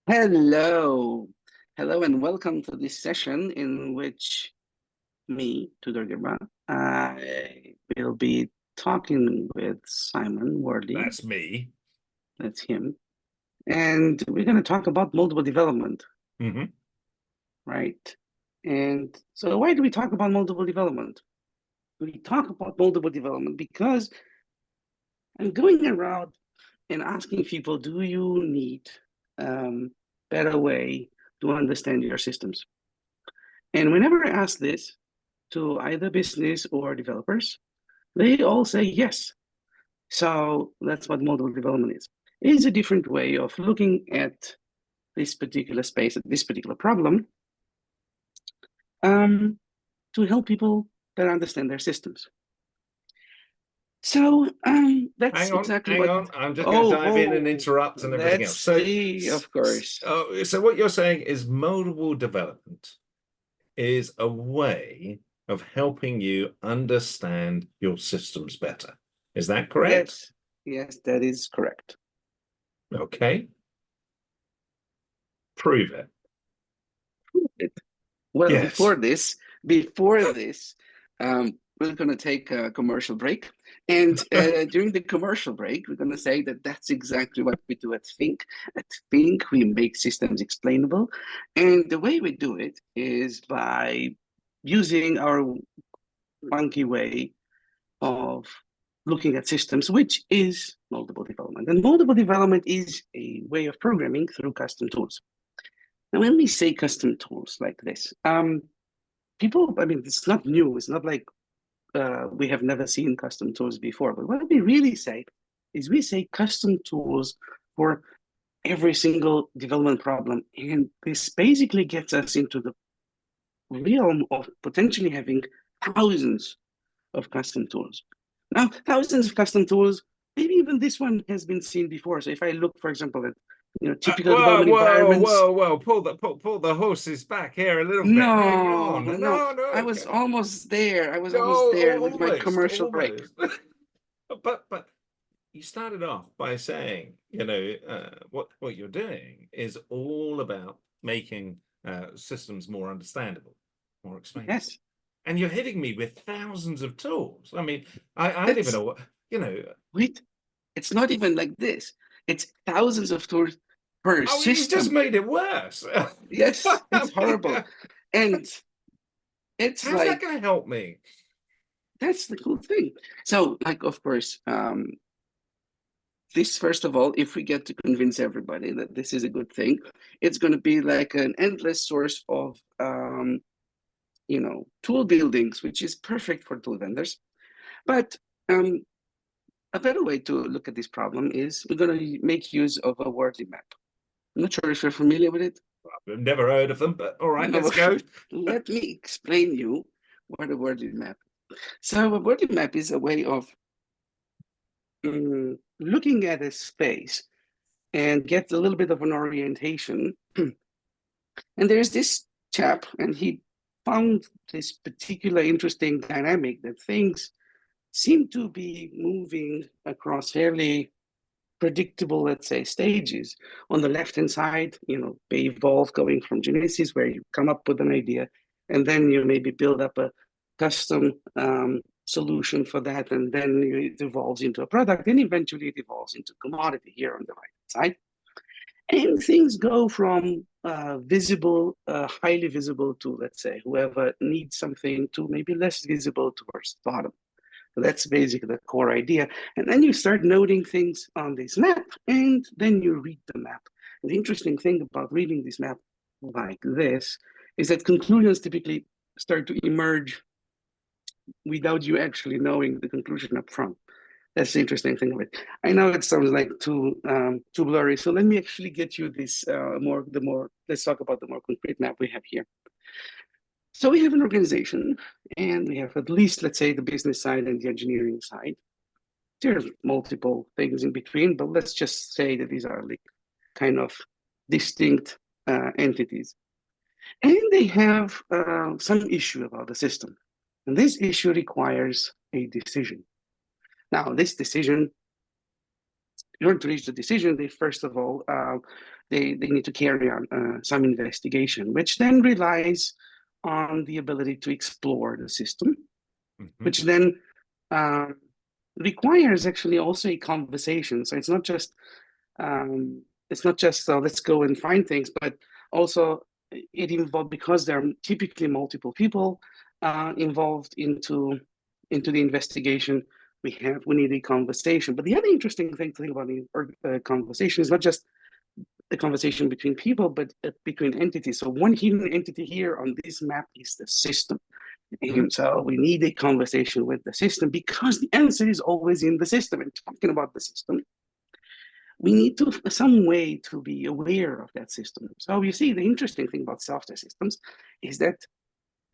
Hello. Hello and welcome to this session in which me, Tudor Girba, I will be talking with Simon Wardley, That's me. that's him, and we're going to talk about multiple development, Hmm. right? And so why do we talk about multiple development? We talk about multiple development because I'm going around and asking people, do you need um, better way to understand your systems? And whenever I ask this to either business or developers, they all say yes. So that's what model development is. It is a different way of looking at this particular space, at this particular problem, um, to help people better understand their systems. So that's Hang on, exactly hang what. on. I'm just going to Oh, dive in and oh, interrupt and everything else. let's see. Of course, So what you're saying is moldable development is a way of helping you understand your systems better. Is that correct? yes, yes, that is correct. Okay. Prove it. Well, Yes. before this, we're going to take a commercial break. And during the commercial break, we're going to say that that's exactly what we do at Think. At Think, we make systems explainable. And the way we do it is by using our funky way of looking at systems, which is multiple development. And multiple development is a way of programming through custom tools. Now, when we say custom tools like this, people, I mean, it's not new. It's not like we have never seen custom tools before. But what we really say is we say custom tools for every single development problem. And this basically gets us into the realm of potentially having thousands of custom tools. Now, thousands of custom tools, maybe even this one has been seen before. So if I look, for example, at typical Whoa, development whoa, environments. whoa, whoa. Pull the horses back here a little bit. Hang No, on. no, No, I no. was almost there. I was almost No, there with my almost, commercial break. almost. But you started off by saying, what you're doing is all about making systems more understandable, more explainable. Yes, And you're hitting me with thousands of tools. I mean, I don't even that's know what, you know. wait. It's not even like this. It's thousands of tools per Oh, you've just system. made it worse. Yes, I it's mean, horrible. And it's how's that like going to help me? that's the cool thing. So, like, of course, this first of all, if we get to convince everybody that this is a good thing, it's going to be like an endless source of tool buildings, which is perfect for tool vendors. But um, a better way to look at this problem is we're going to make use of a Wardley map. I'm not sure if you're familiar with it. I've never heard of them, but all right, No, let's go. let me explain you what a Wordly map. So a Wordly map is a way of looking at a space and get a little bit of an orientation. And there's this chap, and he found this particular interesting dynamic that things seem to be moving across fairly predictable, let's say, stages. On the left-hand side, they evolve going from genesis, where you come up with an idea, and then you maybe build up a custom solution for that, and then it evolves into a product, and eventually it evolves into commodity here on the right side. And things go from visible, highly visible to, let's say, whoever needs something to maybe less visible towards the bottom. So that's basically the core idea. And then you start noting things on this map, and then you read the map. And the interesting thing about reading this map like this is that conclusions typically start to emerge without you actually knowing the conclusion up front. That's the interesting thing of it. I know it sounds like too blurry, so let me actually get you this more. Let's talk about the more concrete map we have here. So we have an organization, and we have at least, let's say, the business side and the engineering side. There's multiple things in between, but let's just say that these are like kind of distinct entities. And they have some issue about the system. And this issue requires a decision. Now, this decision in order to reach the decision, they first of all, they need to carry on some investigation, which then relies on the ability to explore the system, which then requires actually also a conversation. So it's not just let's go and find things, but also it involved, because there are typically multiple people involved into the investigation. We need a conversation. But the other interesting thing to think about in conversation is not just the conversation between people, but between entities. So one hidden entity here on this map is the system. And so we need a conversation with the system, because the answer is always in the system. And talking about the system, we need some way to be aware of that system. So you see, the interesting thing about software systems is that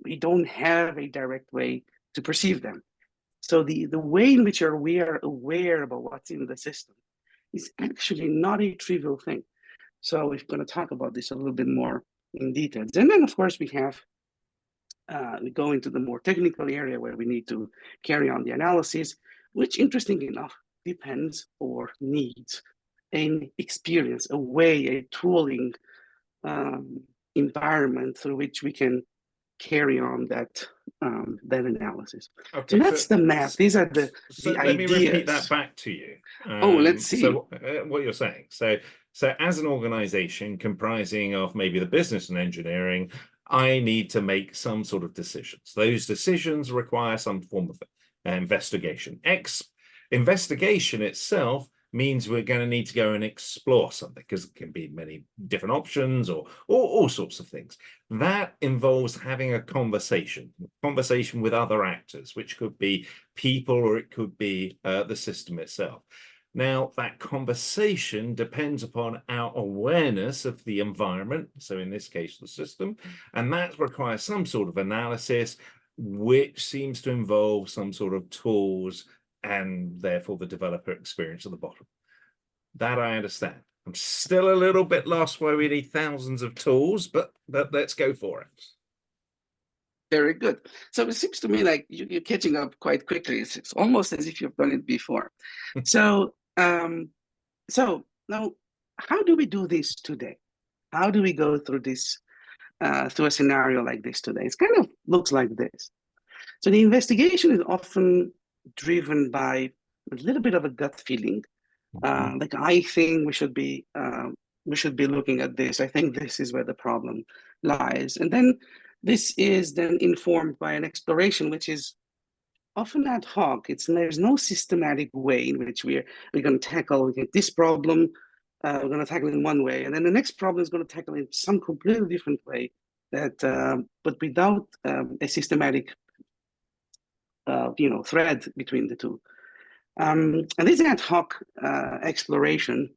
we don't have a direct way to perceive them. So the way in which we are aware about what's in the system is actually not a trivial thing. So we're going to talk about this a little bit more in detail. And then, of course, we go into the more technical area where we need to carry on the analysis, which, interesting enough, depends or needs an experience, a way, a tooling environment through which we can carry on that analysis. Okay, so that's the map. These are the let ideas. Me repeat that back to you. Let's see. So what you're saying. So as an organization comprising of maybe the business and engineering, I need to make some sort of decisions. Those decisions require some form of investigation. Investigation itself means we're going to need to go and explore something, because it can be many different options or all sorts of things. That involves having a conversation with other actors, which could be people or it could be the system itself. Now, that conversation depends upon our awareness of the environment, so in this case, the system, and that requires some sort of analysis, which seems to involve some sort of tools and therefore the developer experience at the bottom. That I understand. I'm still a little bit lost why we need thousands of tools, but let's go for it. Very good. So it seems to me like you're catching up quite quickly. It's almost as if you've done it before. So now, how do we do this today? How do we go through this, through a scenario like this today? It kind of looks like this. So the investigation is often driven by a little bit of a gut feeling. Like, I think we should be looking at this. I think this is where the problem lies. And then this is then informed by an exploration, which is often ad hoc. There's no systematic way in which we're going to tackle this problem. We're going to tackle it in one way, and then the next problem is going to tackle it in some completely different way. But without a systematic, thread between the two. And this ad hoc exploration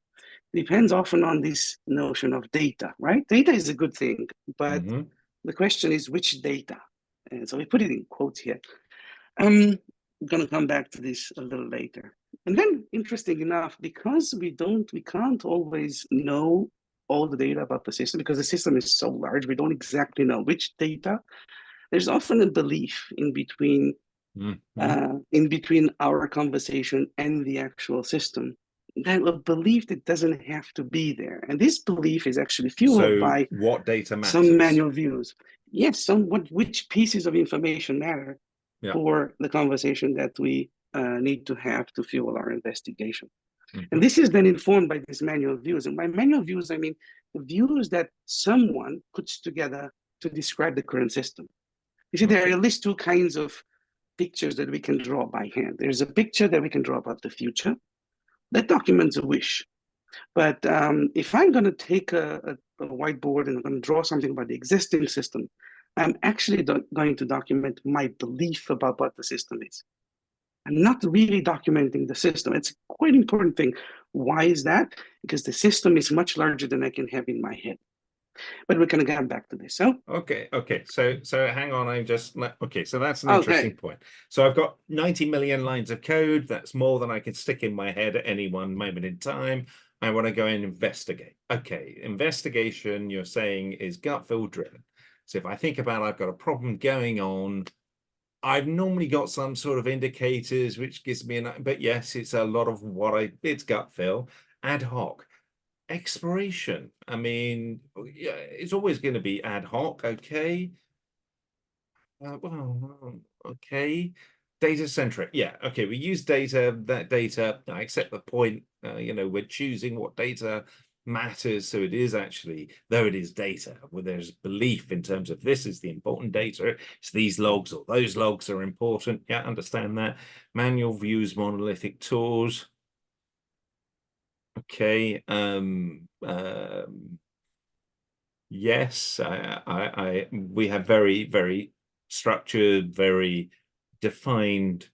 depends often on this notion of data, right? Data is a good thing, but the question is which data? And so we put it in quotes here. I'm going to come back to this a little later. And then, interesting enough, because we can't always know all the data about the system, because the system is so large, we don't exactly know which data. There's often a belief in between our conversation and the actual system. That a belief that doesn't have to be there, and this belief is actually fueled by what data matters. Some manual views. Yes, which pieces of information matter for the conversation that we need to have to fuel our investigation. And this is then informed by these manual views. And by manual views, I mean the views that someone puts together to describe the current system. You see, there are at least two kinds of pictures that we can draw by hand. There's a picture that we can draw about the future. That documents a wish. But if I'm going to take a whiteboard and I'm going to draw something about the existing system, I'm actually going to document my belief about what the system is. I'm not really documenting the system. It's a quite important thing. Why is that? Because the system is much larger than I can have in my head. But we're going to come back to this. So okay. So hang on. So that's an interesting point. So I've got 90 million lines of code. That's more than I can stick in my head at any one moment in time. I want to go and investigate. Okay, investigation, you're saying, is gut feel driven. So if I think about I've got a problem going on, I've normally got some sort of indicators which gives me but yes, it's a lot of it's gut feel, ad hoc. Exploration. I mean, yeah, it's always going to be ad hoc, okay? Okay. Data centric. Yeah, okay. We use that data. I accept the point. We're choosing what data matters. So it is actually, though it is data, where there's belief in terms of this is the important data. It's these logs or those logs are important. Yeah, understand that. Manual views, monolithic tools. Okay. Yes, we have very, very structured, very defined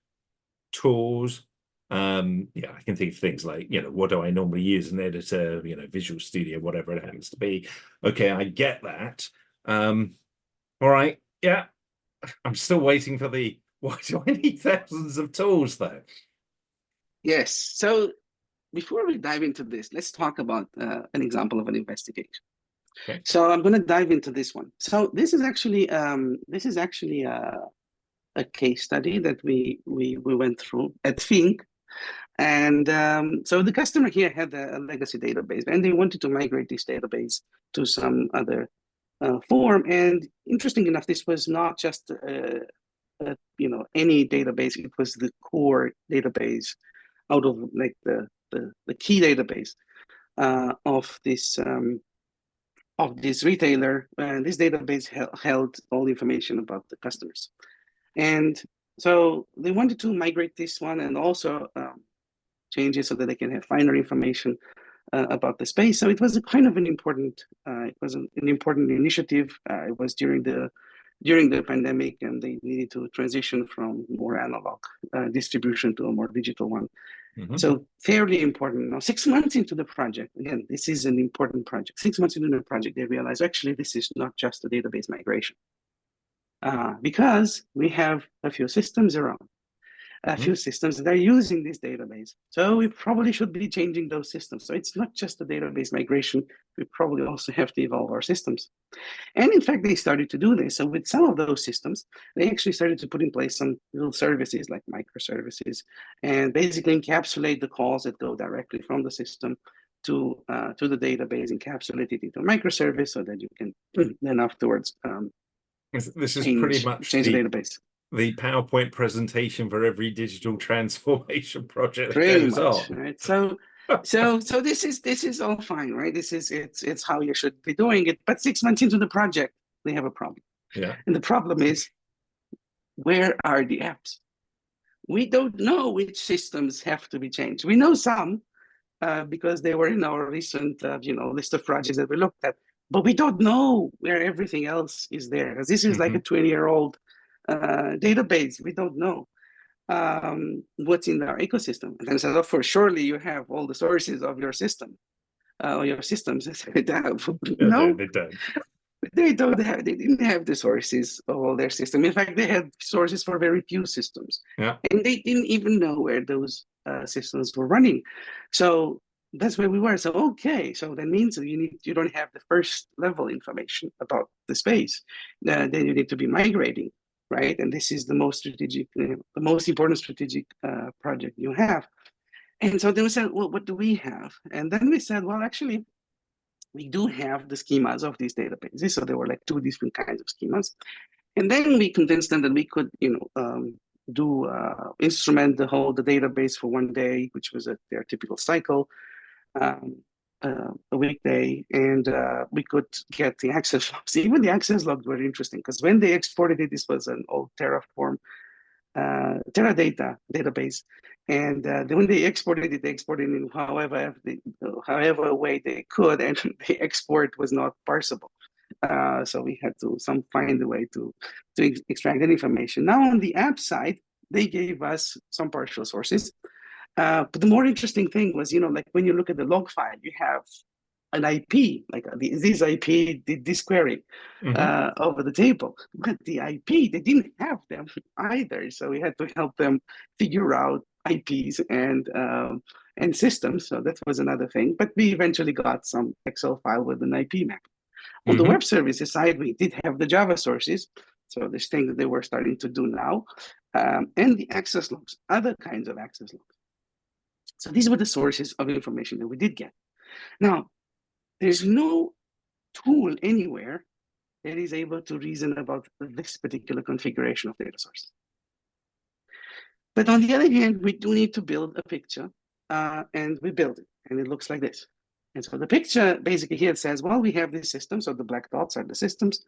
tools. Yeah, I can think of things like, what do I normally use an editor, Visual Studio, whatever it happens to be. Okay, I get that. All right, yeah, I'm still waiting for why do I need thousands of tools though? Yes. So before we dive into this, let's talk about an example of an investigation. Okay. So I'm going to dive into this one. So this is actually a case study that we went through at Think. And so the customer here had a legacy database, and they wanted to migrate this database to some other form. And interesting enough, this was not just any database; it was the core database out of like the key database of this retailer. And this database held all the information about the customers. And so they wanted to migrate this one and also change it so that they can have finer information about the space. So it was a kind of an important, important initiative. It was during the pandemic, and they needed to transition from more analog distribution to a more digital one. Mhm. So fairly important. Now, 6 months into the project, again, this is an important project. 6 months into the project, they realized actually this is not just a database migration. Because we have a few systems around, a few systems that are using this database. So we probably should be changing those systems. So it's not just a database migration, we probably also have to evolve our systems. And in fact, they started to do this. So with some of those systems, they actually started to put in place some little services like microservices and basically encapsulate the calls that go directly from the system to the database, encapsulate it into a microservice so that you can then afterwards This is pretty much change the database. the PowerPoint presentation for every digital transformation project that Pretty goes much, on. right? So this is all fine, right? It's how you should be doing it. But 6 months into the project, they have a problem. Yeah. And the problem is, where are the apps? We don't know which systems have to be changed. We know some because they were in our recent list of projects that we looked at, but we don't know where everything else is there. Because this is like a 20-year-old database. We don't know what's in our ecosystem. And then said, oh, for surely you have all the sources of your system, or your systems. I said, no, They don't. they didn't have the sources of all their system. In fact, they had sources for very few systems. Yeah. And they didn't even know where those systems were running. So that's where we were. So, okay, so that means you don't have the first level information about the space. Then you need to be migrating, right? And this is the most strategic, the most important strategic project you have. And so then we said, well, what do we have? And then we said, well, actually, we do have the schemas of these databases. So there were like two different kinds of schemas. And then we convinced them that we could, instrument the database for one day, which was their typical cycle, a weekday, and we could get the access logs. Even the access logs were interesting because when they exported it, this was an old Terraform Teradata database. And then when they exported it in however way they could, and the export was not parsable. So we had to find a way to extract that information. Now on the app side, they gave us some partial sources. But the more interesting thing was, like when you look at the log file, you have an IP, like this IP did this query over the table. But the IP, they didn't have them either. So we had to help them figure out IPs and systems. So that was another thing. But we eventually got some Excel file with an IP map. On the web services side, we did have the Java sources, So this thing that they were starting to do now, and the access logs, other kinds of access logs. So these were the sources of information that we did get. Now, there's no tool anywhere that is able to reason about this particular configuration of data source. But on the other hand, we do need to build a picture, and we build it, and it looks like this. And so the picture basically here says, well, we have this system, so the black dots are the systems,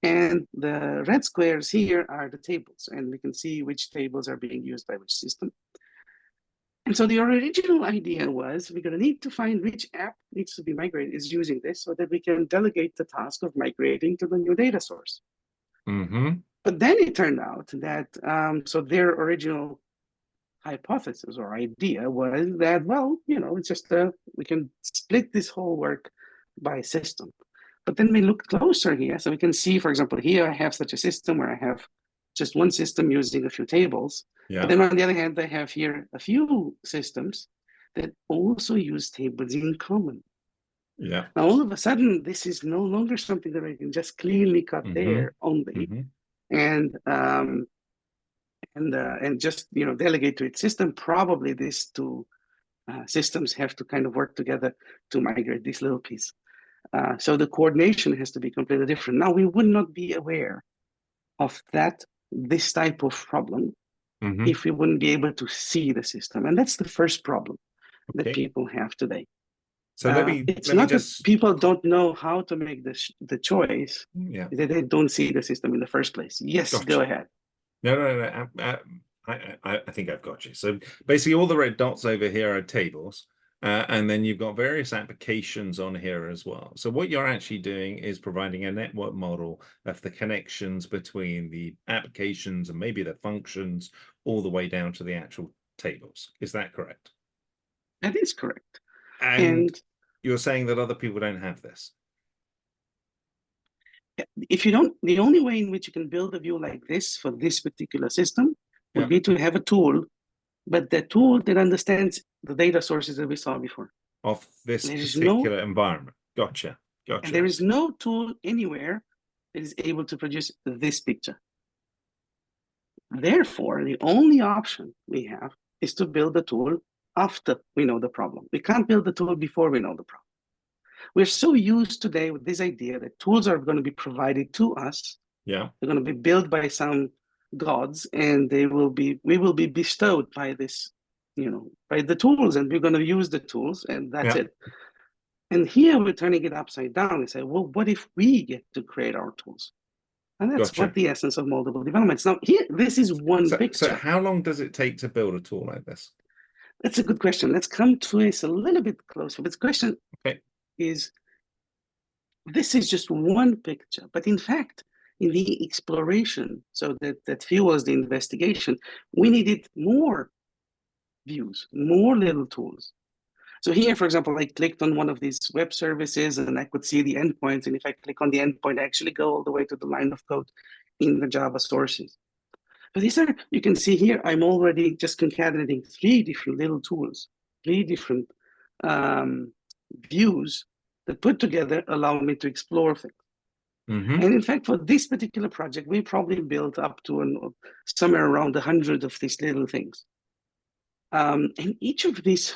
and the red squares here are the tables, and we can see which tables are being used by which system. And so the original idea was we're going to need to find which app needs to be migrated, is using this, so that we can delegate the task of migrating to the new data source. But then it turned out that, so their original hypothesis or idea was that, well, it's just we can split this whole work by system. But then we look closer here, so we can see, for example, here I have such a system where I have just one system using a few tables. Yeah. But then on the other hand, I have here a few systems that also use tables in common. Yeah. Now, all of a sudden, this is no longer something that I can just cleanly cut there only, and just delegate to its system. Probably these two systems have to kind of work together to migrate this little piece. So the coordination has to be completely different. Now, we would not be aware of this type of problem if we wouldn't be able to see the system. And that's the first problem that people have today. So it's not that people don't know how to make the choice, that they don't see the system in the first place. Yes, Gotcha. Go ahead. No. I think I've got you. So basically all the red dots over here are tables, and then you've got various applications on here as well. So what you're actually doing is providing a network model of the connections between the applications and maybe the functions all the way down to the actual tables. Is that correct? That is correct. And you're saying that other people don't have this? If you don't, the only way in which you can build a view like this for this particular system would be to have a tool, but the tool that understands the data sources that we saw before. Of this particular environment. Gotcha. And there is no tool anywhere that is able to produce this picture. Therefore, the only option we have is to build a tool after we know the problem. We can't build the tool before we know the problem. We're so used today with this idea that tools are going to be provided to us. Yeah. They're going to be built by some gods, and we will be bestowed by this, by the tools, and we're going to use the tools, and that's it. And here we're turning it upside down and say, well, what if we get to create our tools? And that's what the essence of moldable development is. Now, here, this is one picture. So how long does it take to build a tool like this? That's a good question. Let's come to this a little bit closer. This question is, this is just one picture, but in fact, in the exploration, so that fuels the investigation, we needed more views, more little tools. So here, for example, I clicked on one of these web services and I could see the endpoints. And if I click on the endpoint, I actually go all the way to the line of code in the Java sources. But these are, you can see here, I'm already just concatenating 3 different little tools, 3 different views that put together allow me to explore things. And in fact, for this particular project, we probably built up to somewhere around 100 of these little things. And each of these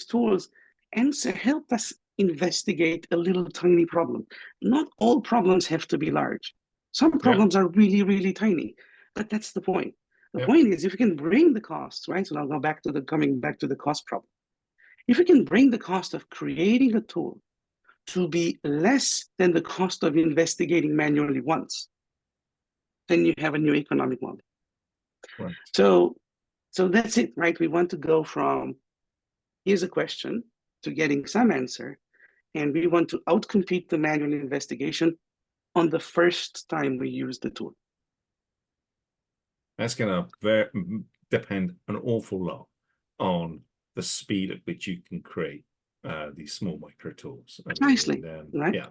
tools help us investigate a little tiny problem. Not all problems have to be large. Some problems are really, really tiny, but that's the point. The point is, if you can bring the costs, right? So now coming back to the cost problem. If we can bring the cost of creating a tool to be less than the cost of investigating manually once, then you have a new economic model. Right. So that's it, right? We want to go from here's a question to getting some answer, and we want to outcompete the manual investigation on the first time we use the tool. That's going to depend an awful lot on the speed at which you can create these small micro tools. Precisely, right? Yeah.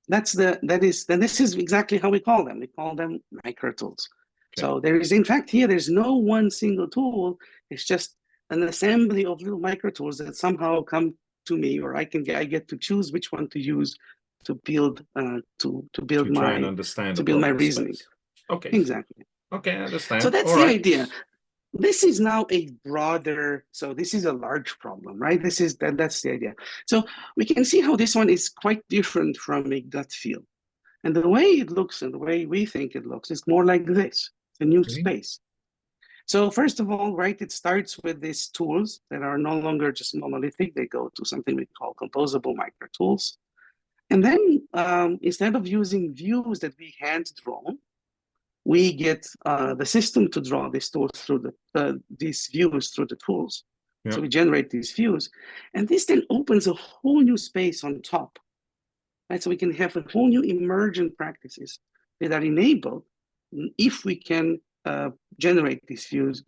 This is exactly how we call them. We call them micro tools. Okay. So there's no one single tool. It's just an assembly of little micro tools that somehow come to me, or I get to choose which one to use to build to build To try and my understand to a build my problem reasoning. space. Okay. Exactly. Okay, I So understand. that's All the right. idea. This is now a broader, so this is a large problem, right? That's the idea. So we can see how this one is quite different from a gut feel. And the way it looks and the way we think it looks is more like this. It's a new space. So first of all, right, it starts with these tools that are no longer just monolithic. They go to something we call composable micro tools. And then instead of using views that we hand draw, we get the system to draw these tools through these views through the tools. Yeah. So we generate these views. And this then opens a whole new space on top. Right? So we can have a whole new emergent practices that are enabled if we can generate these views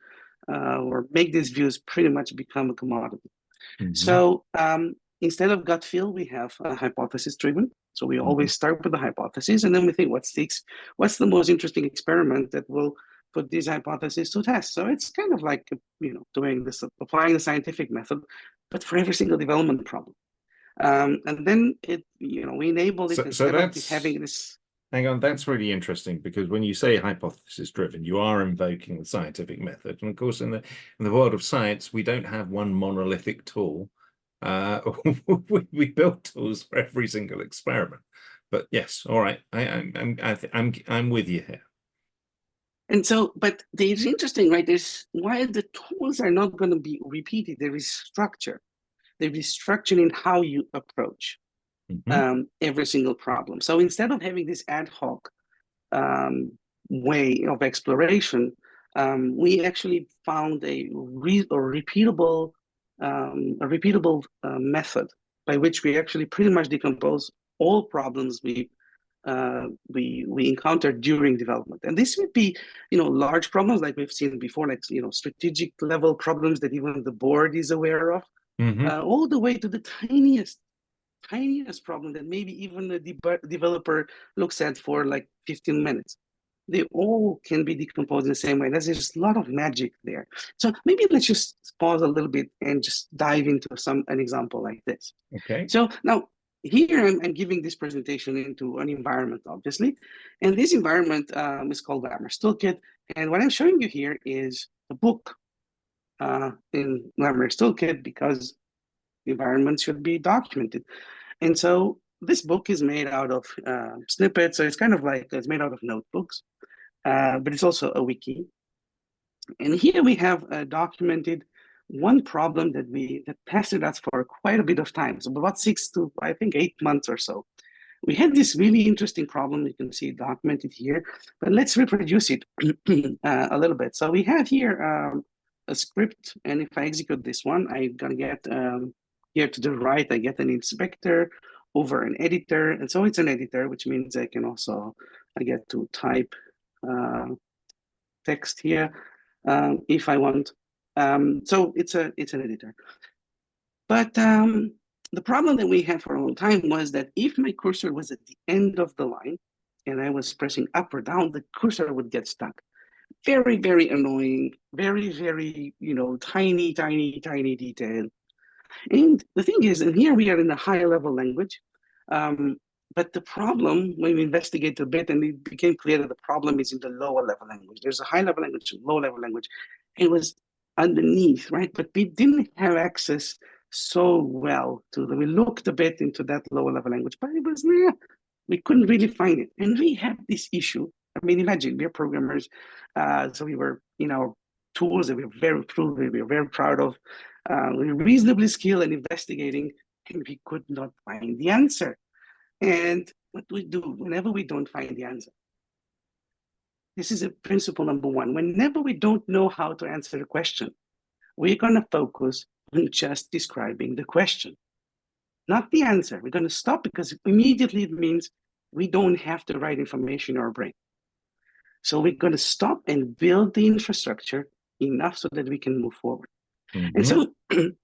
or make these views pretty much become a commodity. So instead of gut feel, we have hypothesis driven. So we always start with the hypothesis, and then we think, what's the most interesting experiment that will put these hypotheses to test? So it's kind of like doing this, applying the scientific method, but for every single development problem. And then we enable it instead of having this. Hang on, that's really interesting, because when you say hypothesis driven, you are invoking the scientific method. And of course, in the world of science, we don't have one monolithic tool. We build tools for every single experiment. But yes, all right, I'm with you here. And so, but it's interesting, right? While the tools are not going to be repeated, there is structure. There is structure in how you approach every single problem. So instead of having this ad hoc way of exploration, we actually found a repeatable method by which we actually pretty much decompose all problems we encountered during development. And this would be, large problems like we've seen before, like strategic level problems that even the board is aware of, all the way to the tiniest problem that maybe even the developer looks at for like 15 minutes. They all can be decomposed in the same way. There's just a lot of magic there. So maybe let's just pause a little bit and just dive into an example like this. Okay. So now here I'm giving this presentation into an environment, obviously. And this environment is called Glamorous Toolkit. And what I'm showing you here is the book in Glamorous Toolkit, because the environment should be documented. And so this book is made out of snippets. So it's kind of like it's made out of notebooks, but it's also a wiki. And here we have documented one problem that pestered us for quite a bit of time. So about 6 to, I think, 8 months or so. We had this really interesting problem. You can see it documented here, but let's reproduce it a little bit. So we have here a script, and if I execute this one, I'm gonna get here to the right, I get an inspector over an editor. And so it's an editor, which means I get to type text here if I want. So it's an editor. But the problem that we had for a long time was that if my cursor was at the end of the line and I was pressing up or down, the cursor would get stuck. Very, very annoying, very, very, tiny, tiny, tiny detail. And the thing is, and here we are in a higher level language, but the problem, when we investigate a bit, and it became clear that the problem is in the lower level language. There's a high level language, a low level language. It was underneath, right? But we didn't have access so well to them. We looked a bit into that lower level language, but it was, we couldn't really find it. And we had this issue. I mean, imagine we're programmers. So we were, tools that we were very proud of. We were reasonably skilled in investigating, and we could not find the answer. And what we do whenever we don't find the answer? This is a principle number one. Whenever we don't know how to answer a question, we're going to focus on just describing the question, not the answer. We're going to stop because immediately it means we don't have the right information in our brain. So we're going to stop and build the infrastructure enough so that we can move forward. And so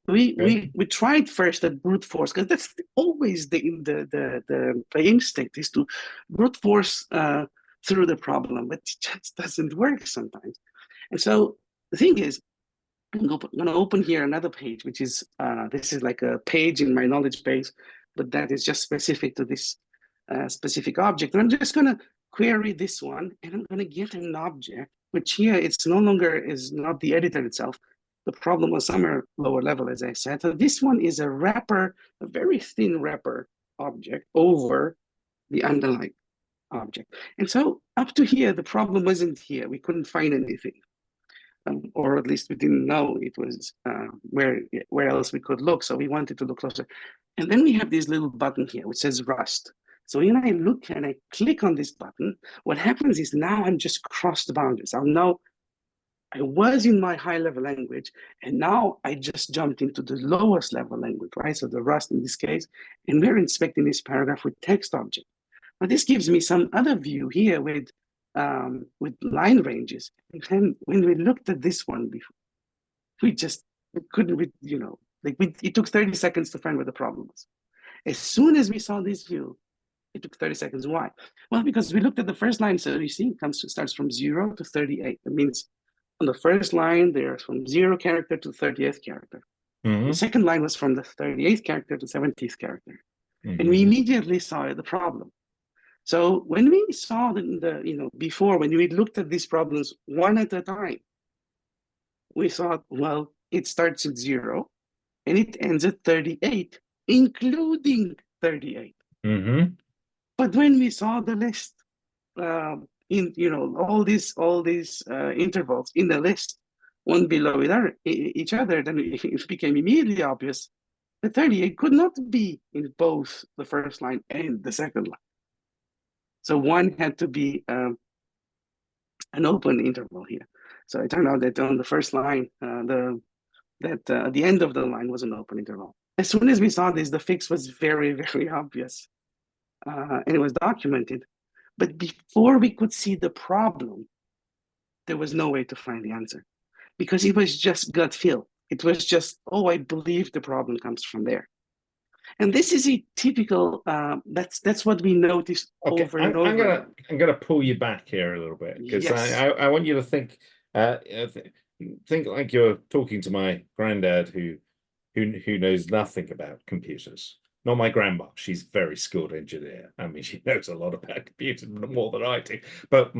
we tried first at brute force, because that's always the instinct is to brute force through the problem, but it just doesn't work sometimes. And so the thing is, I'm going to open here another page, which is this is like a page in my knowledge base, but that is just specific to this specific object. And I'm just going to query this one, and I'm going to get an object, which here it's no longer is not the editor itself. The problem was somewhere lower level, as I said. So this one is a wrapper, a very thin wrapper object over the underlying object. And so up to here, the problem wasn't here. We couldn't find anything. Or at least we didn't know it was where else we could look. So we wanted to look closer. And then we have this little button here, which says Rust. So when I look and I click on this button, what happens is now I'm just crossed the boundaries. I'm now, I was in my high level language, and now I just jumped into the lowest level language, right? So the Rust in this case, and we're inspecting this paragraph with text object. Now this gives me some other view here with line ranges. And when we looked at this one before, we couldn't, it took 30 seconds to find where the problem was. As soon as we saw this view, it took 30 seconds. Why? Well, because we looked at the first line. So you see, it starts from 0 to 38. That means on the first line, there's from 0 character to 30th character. Mm-hmm. The second line was from the 38th character to 70th character. Mm-hmm. And we immediately saw the problem. So when we saw before, when we looked at these problems one at a time, we thought, well, it starts at 0 and it ends at 38, including 38. Mm-hmm. But when we saw the list, all these intervals in the list, one below each other, then it became immediately obvious that 38 could not be in both the first line and the second line. So one had to be an open interval here. So it turned out that on the first line, the end of the line was an open interval. As soon as we saw this, the fix was very, very obvious, and it was documented. But before we could see the problem, there was no way to find the answer, because it was just gut feel. It was just, oh, I believe the problem comes from there. And this is a typical, that's what we noticed over and over. I'm gonna pull you back here a little bit, because Yes. I want you to think like you're talking to my granddad who knows nothing about computers. Not my grandma. She's a very skilled engineer. I mean, she knows a lot about computers, more than I do. But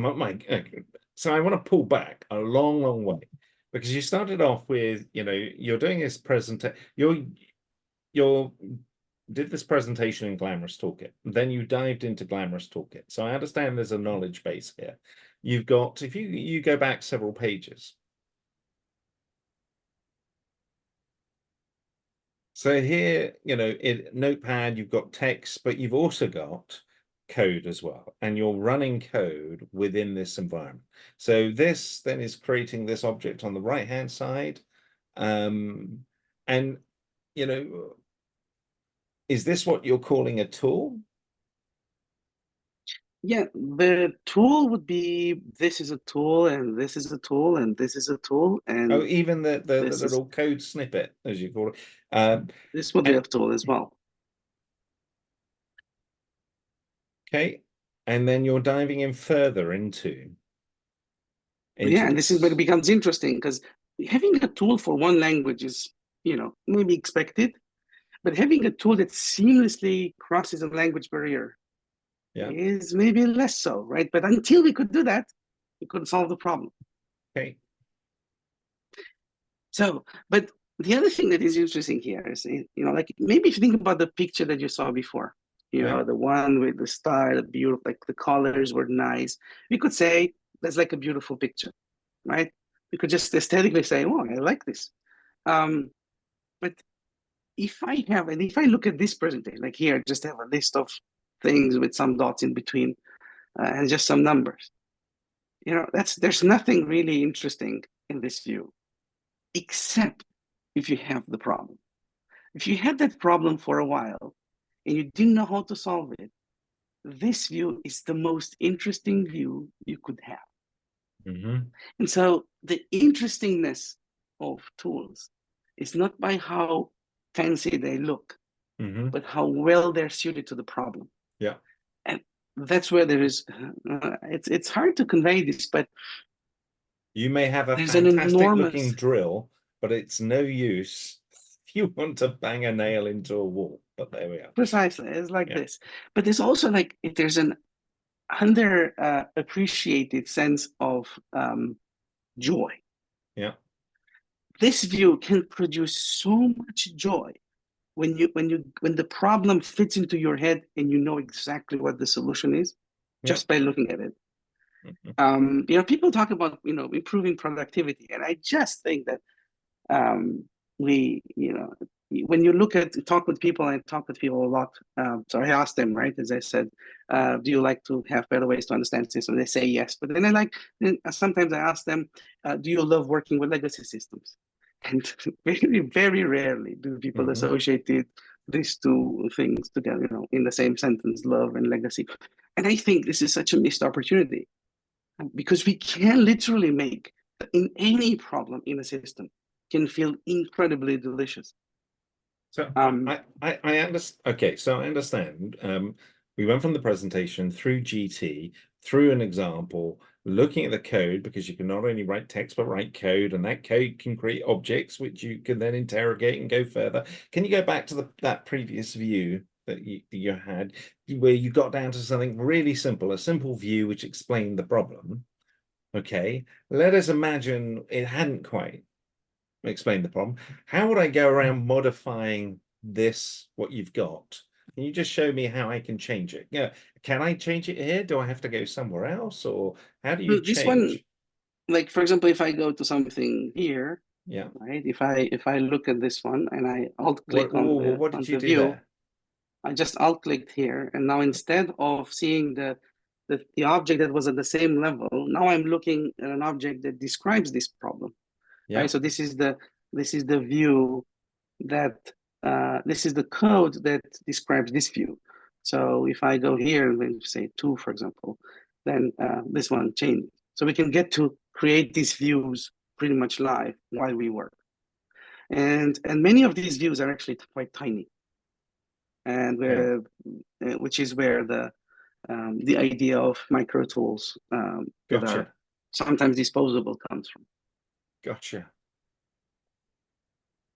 so I want to pull back a long, long way, because you started off with, you're doing this presentation. You're did this presentation in Glamorous Toolkit, then you dived into Glamorous Toolkit. So I understand there's a knowledge base here. You've got, if you go back several pages. So here, in Notepad, you've got text, but you've also got code as well, and you're running code within this environment. So this then is creating this object on the right-hand side. And, is this what you're calling a tool? Yeah, the tool would be, this is a tool, and this is a tool, and this is a tool, and even the little code snippet, as you call it. This would be a tool as well. Okay, and then you're diving in further into yeah, and this is where it becomes interesting, because having a tool for one language is, maybe expected, but having a tool that seamlessly crosses a language barrier is maybe less so, right? But until we could do that, we couldn't solve the problem. Okay. So, but the other thing that is interesting here is, like maybe if you think about the picture that you saw before, the one with the star, the beautiful, like the colors were nice. We could say that's like a beautiful picture, right? We could just aesthetically say, oh, I like this. But if I look at this presentation, like here, just have a list of things with some dots in between and just some numbers. There's nothing really interesting in this view, except if you have the problem. If you had that problem for a while and you didn't know how to solve it, this view is the most interesting view you could have. Mm-hmm. And so the interestingness of tools is not by how fancy they look, but how well they're suited to the problem. Yeah. And that's where there is, it's hard to convey this, but you may have a fantastic looking drill, but it's no use if you want to bang a nail into a wall. But there we are. Precisely, it's like Yeah. this. But there's also like there's an under appreciated sense of joy. Yeah. This view can produce so much joy when the problem fits into your head and you know exactly what the solution is Yeah. just by looking at it. People talk about improving productivity, and I just think that we when you talk with people, I talk with people a lot. So I ask them, right, as I said, do you like to have better ways to understand systems? They say yes, but then sometimes I ask them, do you love working with legacy systems? And very, very rarely do people associate these two things together, in the same sentence, love and legacy. And I think this is such a missed opportunity, because we can literally make in any problem in a system can feel incredibly delicious. So I understand. Okay, so I understand. We went from the presentation through GT, through an example, looking at the code, because you can not only write text but write code, and that code can create objects which you can then interrogate and go further. Can you go back to that previous view that you had, where you got down to something really simple, a simple view which explained the problem? Okay, let us imagine it hadn't quite explain the problem. How would I go around modifying this, what you've got? Can you just show me how I can change it? Yeah, can I change it here? Do I have to go somewhere else, or how do you This one, change? like for example, if I go to something here, Yeah. right? If I look at this one and I alt click on What did you the do view, there? I just alt clicked here, and now instead of seeing the object that was at the same level, now I'm looking at an object that describes this problem. Yeah. Right? So this is the view that this is the code that describes this view. So if I go here and say 2, for example, then this one changes. So we can get to create these views pretty much live while we work. And many of these views are actually quite tiny, and which is where the idea of micro tools that Gotcha. are sometimes disposable comes from. Gotcha.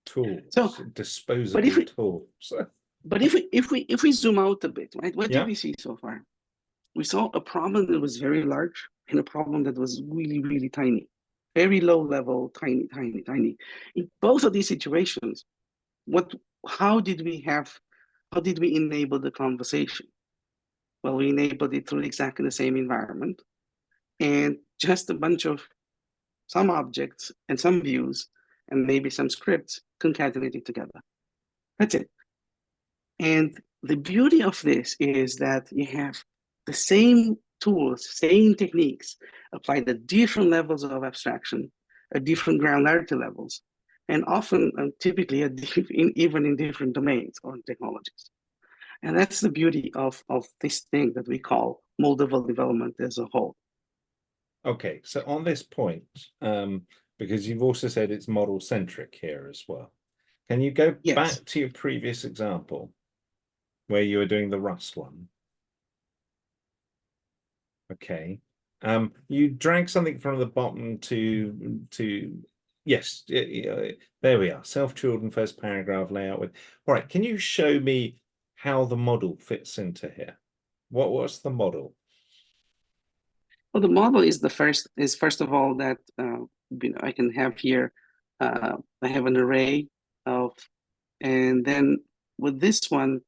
So, Tools, but if disposable we tools. but if we zoom out a bit, right? What did Yeah. we see so far? We saw a problem that was very large and a problem that was really, really tiny, very low level, tiny, tiny, tiny. In both of these situations, how did we enable the conversation? Well, we enabled it through exactly the same environment and just a bunch of some objects and some views and maybe some scripts concatenated together. That's it. And the beauty of this is that you have the same tools, same techniques applied at different levels of abstraction, at different granularity levels, and often, typically, even in different domains or technologies. And that's the beauty of this thing that we call moldable development as a whole. Okay, so on this point, because you've also said it's model centric here as well, can you go Yes. back to your previous example where you were doing the Rust one? Okay. You drag something from the bottom to yes, there we are. Self-children first paragraph layout with. All right, can you show me how the model fits into here? What's the model? Well, the model is first of all that I can have here. I have an array of, and then with this one,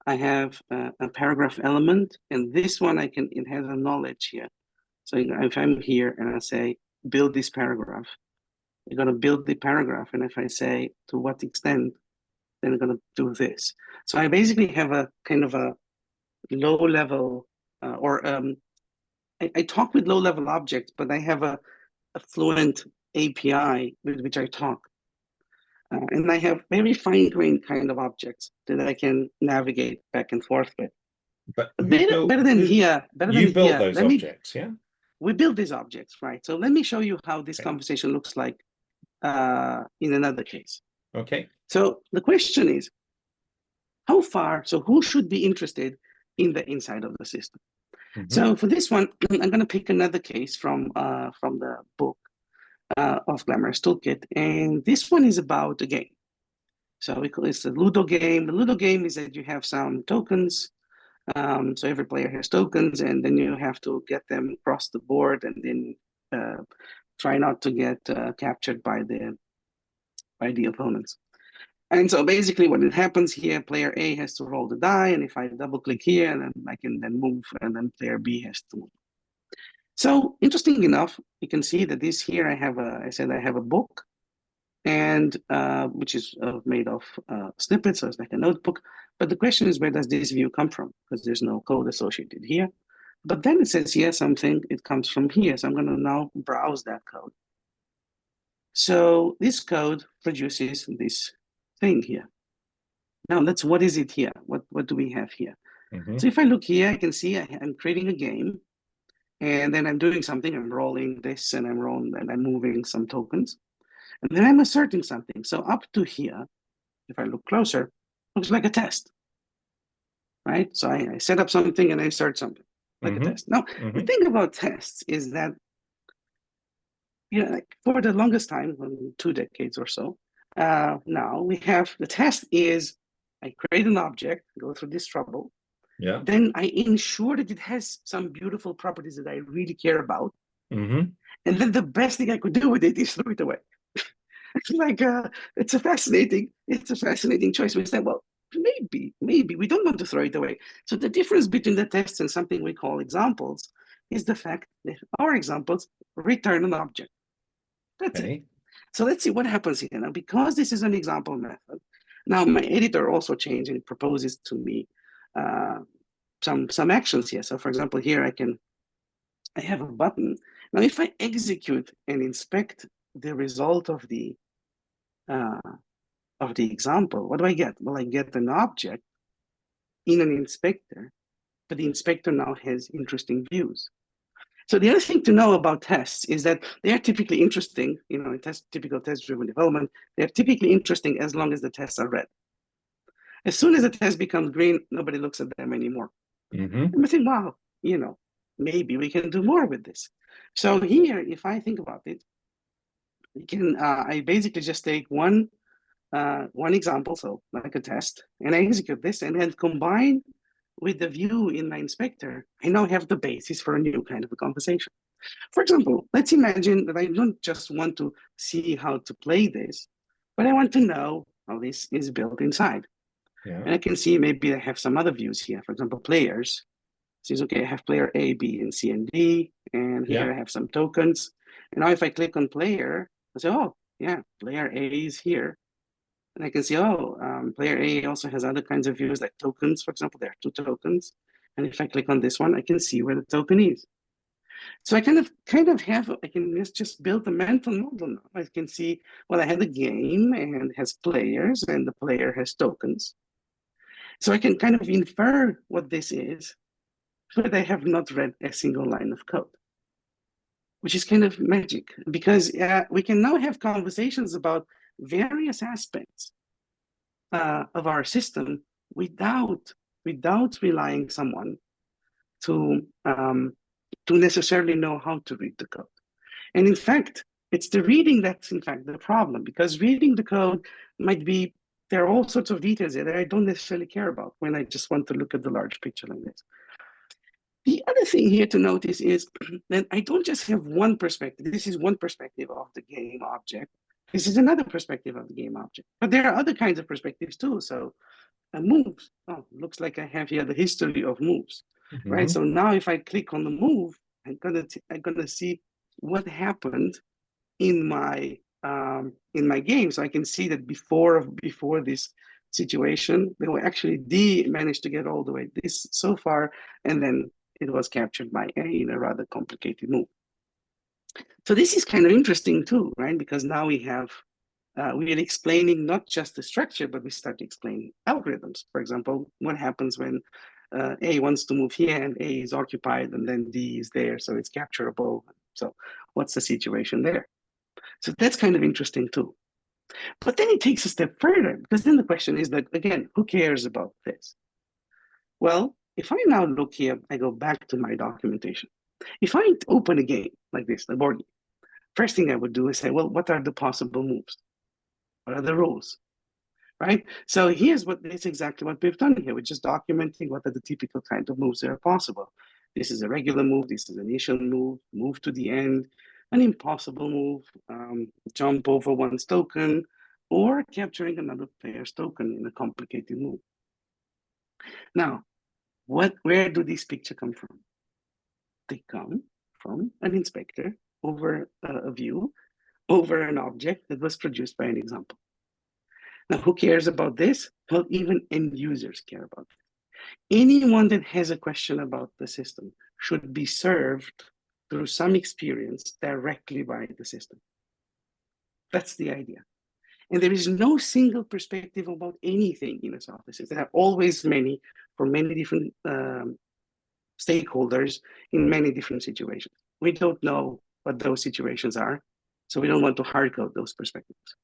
I have a paragraph element, and this one it has a knowledge here. So if I'm here and I say build this paragraph, you're gonna build the paragraph, and if I say to what extent, then I'm gonna do this. So I basically have a kind of a low level I talk with low level objects, but I have a fluent API with which I talk. And I have very fine-grained kind of objects that I can navigate back and forth with. But better than here, those objects, yeah? We build these objects, right? So let me show you how this conversation looks like in another case. Okay. So the question is, who should be interested in the inside of the system? So for this one, I'm going to pick another case from the book of Glamorous Toolkit, and this one is about a game. So it's a Ludo game. The Ludo game is that you have some tokens. So every player has tokens, and then you have to get them across the board, and then try not to get captured by the opponents. And so basically what happens here, player A has to roll the die, and if I double click here, then I can then move, and then player B has to move. So interesting enough, you can see that this here, I have a book, and which is made of snippets, so it's like a notebook. But the question is, where does this view come from? Because there's no code associated here. But then it says here something, it comes from here. So I'm going to now browse that code. So this code produces this thing here. Now what is it here? What do we have here? Mm-hmm. So if I look here, I can see I'm creating a game, and then I'm doing something. I'm rolling this, and I'm moving some tokens, and then I'm asserting something. So up to here, if I look closer, looks like a test, right? So I set up something and I assert something like a test. Now, the thing about tests is that, like for the longest time, 2 decades or so, now we have the test is I create an object, go through this trouble, then I ensure that it has some beautiful properties that I really care about, and then the best thing I could do with it is throw it away. Like it's a fascinating choice. We say, well, maybe we don't want to throw it away. So the difference between the tests and something we call examples is the fact that our examples return an object. That's it. So let's see what happens here now. Because this is an example method, now my editor also changed and proposes to me some actions here. So for example, here I have a button. Now if I execute and inspect the result of the example, what do I get? Well, I get an object in an inspector, but the inspector now has interesting views. So the other thing to know about tests is that they are typically interesting, in typical test-driven development, they're typically interesting as long as the tests are red. As soon as the test becomes green, nobody looks at them anymore. And I think, wow, maybe we can do more with this. So here, if I think about it, I basically just take one example, so like a test, and I execute this, and then combine with the view in my inspector, I now have the basis for a new kind of a conversation. For example, let's imagine that I don't just want to see how to play this, but I want to know how this is built inside. And I can see maybe I have some other views here. For example, players. Says, okay, I have player A, B, and C, and D, and here I have some tokens. And now if I click on player, I say, oh, yeah, player A is here. And I can see, player A also has other kinds of views like tokens, for example, there are 2 tokens. And if I click on this one, I can see where the token is. So I kind of I can just build a mental model now. I can see, well, I had a game and it has players and the player has tokens. So I can kind of infer what this is, but I have not read a single line of code, which is kind of magic because we can now have conversations about various aspects of our system without relying someone to necessarily know how to read the code. And in fact, it's the reading that's in fact the problem, because reading the code might be, there are all sorts of details there that I don't necessarily care about when I just want to look at the large picture like this. The other thing here to notice is that I don't just have one perspective. This is one perspective of the game object. This is another perspective of the game object. But there are other kinds of perspectives too. So moves. Oh, looks like I have here the history of moves, right? So now if I click on the move, I'm gonna see what happened in my game. So I can see that before this situation, they were actually D managed to get all the way this so far, and then it was captured by A in a rather complicated move. So this is kind of interesting too, right? Because now we are explaining not just the structure, but we start explaining algorithms. For example, what happens when A wants to move here and A is occupied and then D is there, so it's capturable. So what's the situation there? So that's kind of interesting too. But then it takes a step further, because then the question is that, again, who cares about this? Well, if I now look here, I go back to my documentation. If I open a game like this, the board game, first thing I would do is say, well, what are the possible moves? What are the rules? right? So here's what it's exactly what we've done here. We're just documenting what are the typical kind of moves that are possible. This is a regular move. This is an initial move, move to the end, an impossible move, jump over one's token, or capturing another player's token in a complicated move. Now, where do these pictures come from? They come from an inspector over a view, over an object that was produced by an example. Now, who cares about this? Well, even end users care about it. Anyone that has a question about the system should be served through some experience directly by the system. That's the idea. And there is no single perspective about anything in a software system. There are always many for many different stakeholders in many different situations. We don't know what those situations are, so we don't want to hard code those perspectives.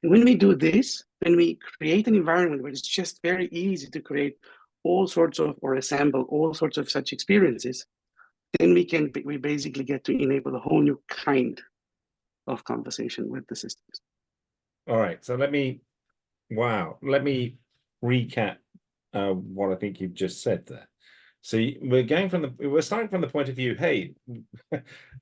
And when we do this, when we create an environment where it's just very easy to create all sorts of, or assemble all sorts of such experiences, then we basically get to enable a whole new kind of conversation with the systems. All right, so let me recap what I think you've just said there. So we're starting from the point of view, hey,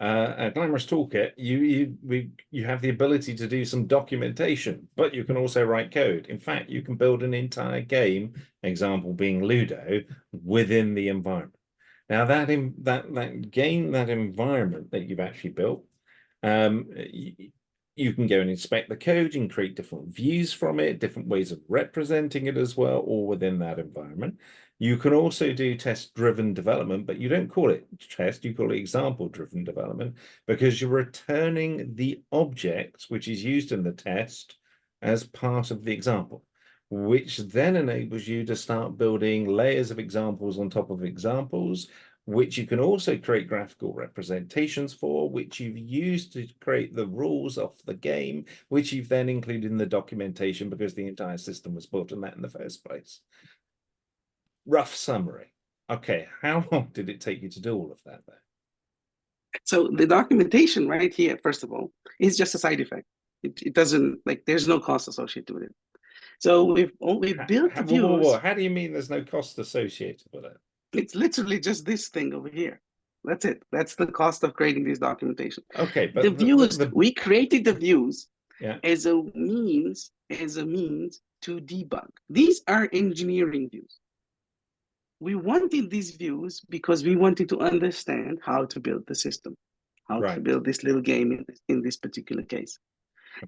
a Glamorous Toolkit, you have the ability to do some documentation, but you can also write code. In fact, you can build an entire game, example being Ludo, within the environment. Now that environment that you've actually built, you can go and inspect the code, you can create different views from it, different ways of representing it as well, all within that environment. You can also do test-driven development, but you don't call it test, you call it example-driven development, because you're returning the object which is used in the test as part of the example, which then enables you to start building layers of examples on top of examples, which you can also create graphical representations for, which you've used to create the rules of the game, which you've then included in the documentation because the entire system was built on that in the first place. Rough summary. Okay, how long did it take you to do all of that, though? So the documentation right here, first of all, is just a side effect. It doesn't, like, there's no cost associated with it. So we've built views. How do you mean there's no cost associated with it? It's literally just this thing over here. That's it. That's the cost of creating this documentation. Okay, but the views, we created the views as a means to debug. These are engineering views. We wanted these views because we wanted to understand how to build the system, how to build this little game in this particular case.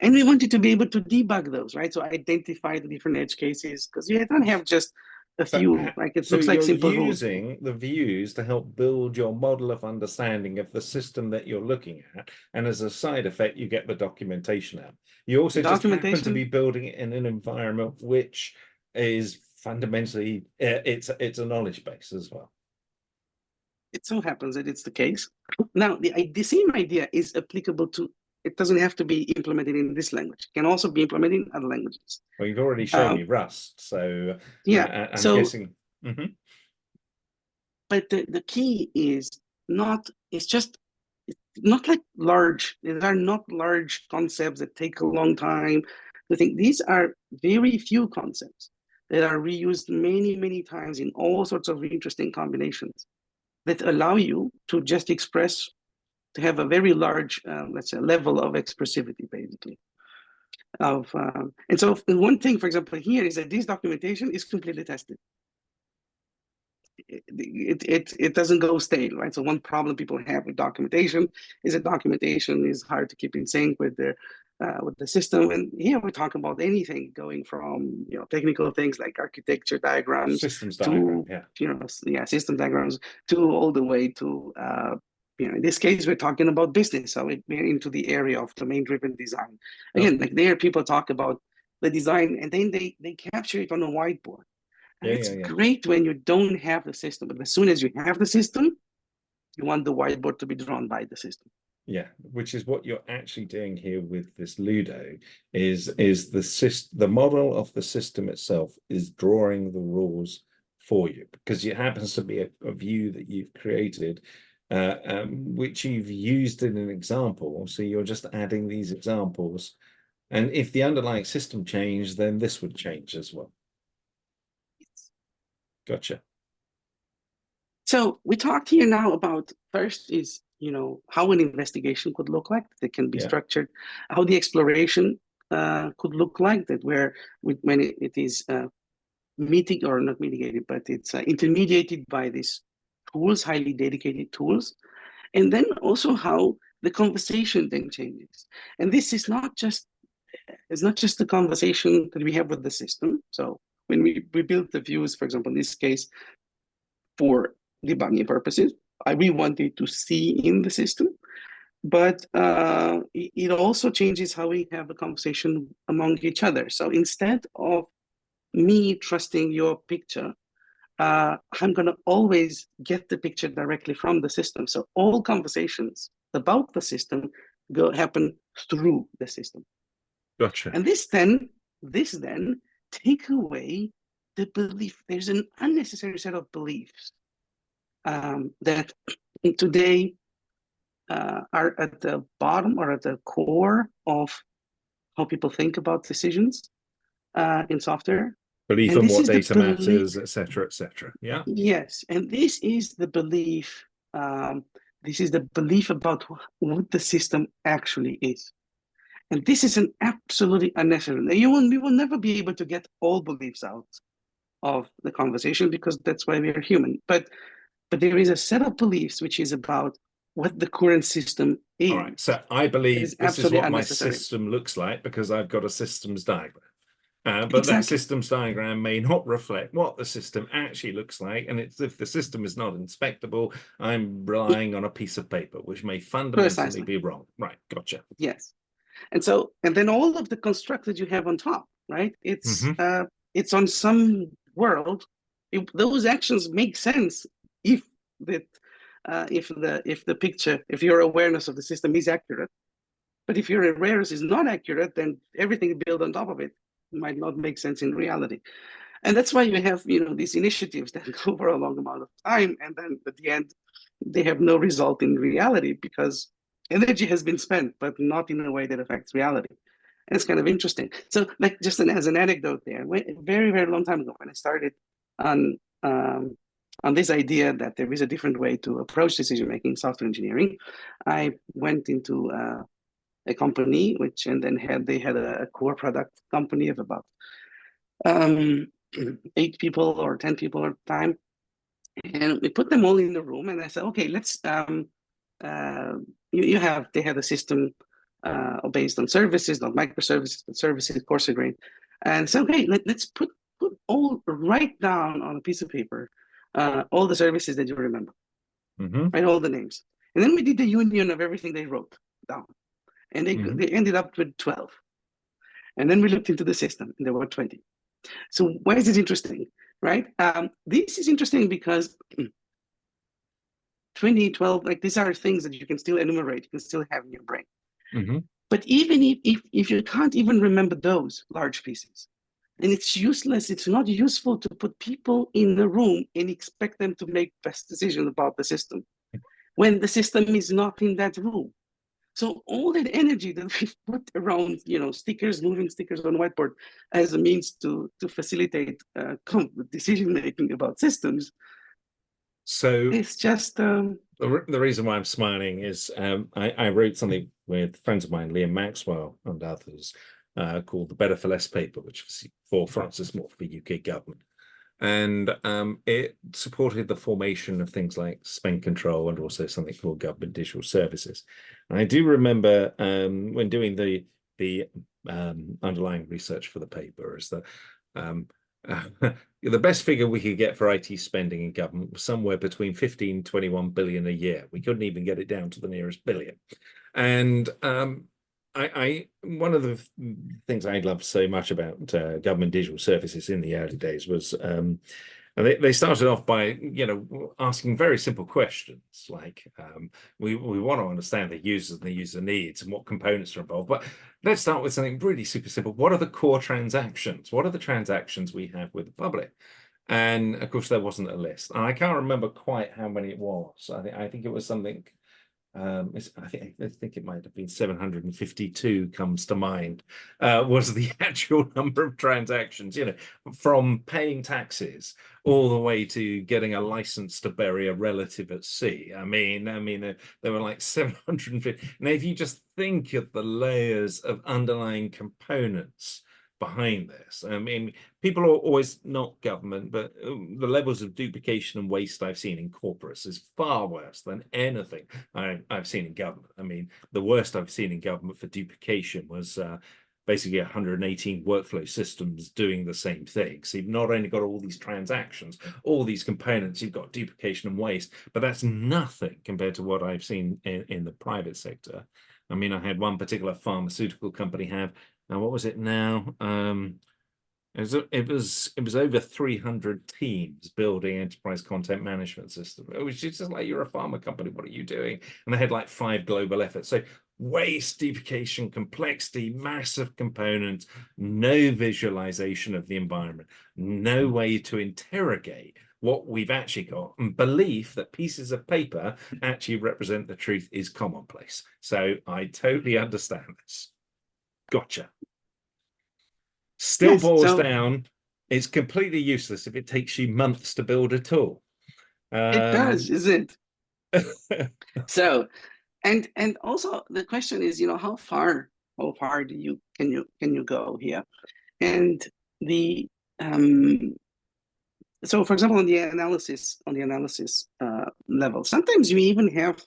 And we wanted to be able to debug those, right? So identify the different edge cases, because you don't have just a few, like it looks like simple rules. So you're using the views to help build your model of understanding of the system that you're looking at, and as a side effect, you get the documentation out. You also just happen to be building it in an environment which is fundamentally, it's a knowledge base as well. It so happens that it's the case. Now, the same idea is applicable to, it doesn't have to be implemented in this language. It can also be implemented in other languages. Well, you've already shown me Rust, so yeah, I'm guessing. But the key is not, it's just not like large, these are not large concepts that take a long time to think. These are very few concepts that are reused many, many times in all sorts of interesting combinations that allow you to just express, to have a very large, let's say, level of expressivity, basically. And so one thing, for example, here is that this documentation is completely tested. It doesn't go stale, right? So one problem people have with documentation is that documentation is hard to keep in sync with the system. And here we talk about anything going from, you know, technical things like architecture diagrams, systems to diagram, system diagrams, to all the way to in this case we're talking about business, so we're into the area of domain-driven design. Again, like there people talk about the design and then they capture it on a whiteboard. And it's great when you don't have the system, but as soon as you have the system, you want the whiteboard to be drawn by the system. Yeah, which is what you're actually doing here with this Ludo, is the model of the system itself is drawing the rules for you, because it happens to be a view that you've created, which you've used in an example. So you're just adding these examples And if the underlying system changed, then this would change as well. Gotcha. So we talked here now about first is, how an investigation could look like, that can be Yeah. structured, how the exploration could look like, that when it is not mitigated, but it's intermediated by these tools, highly dedicated tools. And then also how the conversation then changes. And this is it's not just the conversation that we have with the system. So when we build the views, for example, in this case, for debugging purposes, we wanted to see in the system, but it also changes how we have a conversation among each other. So instead of me trusting your picture, I'm going to always get the picture directly from the system. So all conversations about the system happen through the system. Gotcha. And this then take away the belief. There's an unnecessary set of beliefs that today are at the bottom or at the core of how people think about decisions in software. Belief And in this what is the data belief, matters, etc., etc. Yeah. yes, and this is the belief. This is the belief about what the system actually is. And this is an absolutely unnecessary. We will never be able to get all beliefs out of the conversation because that's why we are human. But there is a set of beliefs which is about what the current system is. All right. So I It believe is this is absolutely what my unnecessary. system looks like because I've got a systems diagram. But that Exactly. systems diagram may not reflect what the system actually looks like. And it's if the system is not inspectable, I'm relying on a piece of paper, which may fundamentally Precisely. be wrong. Right. Gotcha. Yes. And then all of the construct that you have on top, right? It's on some world. Those actions make sense if that if the picture, if your awareness of the system is accurate. But if your awareness is not accurate, then everything built on top of it might not make sense in reality. And that's why you have these initiatives that go for a long amount of time, and then at the end they have no result in reality because energy has been spent, but not in a way that affects reality. And it's kind of interesting. So, like, as an anecdote, there, very very long time ago, when I started on this idea that there is a different way to approach decision making, software engineering, I went into a company and then they had a core product company of about 8 people or 10 people at the time, and we put them all in the room, and I said, okay, let's they had a system based on services, not microservices, but services, course grain. And so, okay, let's put write down on a piece of paper all the services that you remember, write all the names. And then we did the union of everything they wrote down. And they ended up with 12. And then we looked into the system, and there were 20. So why is it interesting, right? This is interesting because 20, 12, like these are things that you can still enumerate, you can still have in your brain. But even if you can't even remember those large pieces, then it's useless. It's not useful to put people in the room and expect them to make best decisions about the system when the system is not in that room. So all that energy that we put around, stickers, moving stickers on whiteboard as a means to facilitate decision making about systems. So it's just the reason why I'm smiling is I wrote something with friends of mine, Liam Maxwell and others, called the Better for Less paper, which was for Francis Moore for the UK government. And it supported the formation of things like spend control and also something called government digital services. And I do remember when doing the underlying research for the paper is that the best figure we could get for IT spending in government was somewhere between 15 and 21 billion a year. We couldn't even get it down to the nearest billion. And one of the things I loved so much about government digital services in the early days was they started off by asking very simple questions like we want to understand the users and the user needs and what components are involved, but let's start with something really super simple. What are the core transactions? What are the transactions we have with the public? And of course there wasn't a list, and I can't remember quite how many it was. I think it was something I think it might have been 752 comes to mind, was the actual number of transactions, from paying taxes all the way to getting a license to bury a relative at sea. There were like 750. Now, if you just think of the layers of underlying components behind this, people are always not government, but the levels of duplication and waste I've seen in corporates is far worse than anything I've seen in government. The worst I've seen in government for duplication was basically 118 workflow systems doing the same thing. So you've not only got all these transactions, all these components, you've got duplication and waste, but that's nothing compared to what I've seen in the private sector. I had one particular pharmaceutical company have, now what was it now? It was over 300 teams building enterprise content management system. It was just like, you're a pharma company, what are you doing? And they had like 5 global efforts. So waste, duplication, complexity, massive components, no visualization of the environment, no way to interrogate what we've actually got, and belief that pieces of paper actually represent the truth is commonplace. So I totally understand this. Gotcha. Still boils down, it's completely useless if it takes you months to build a tool. It does, is it? So, and also the question is, how far can you go here? And the so, for example, on the analysis level, sometimes you even have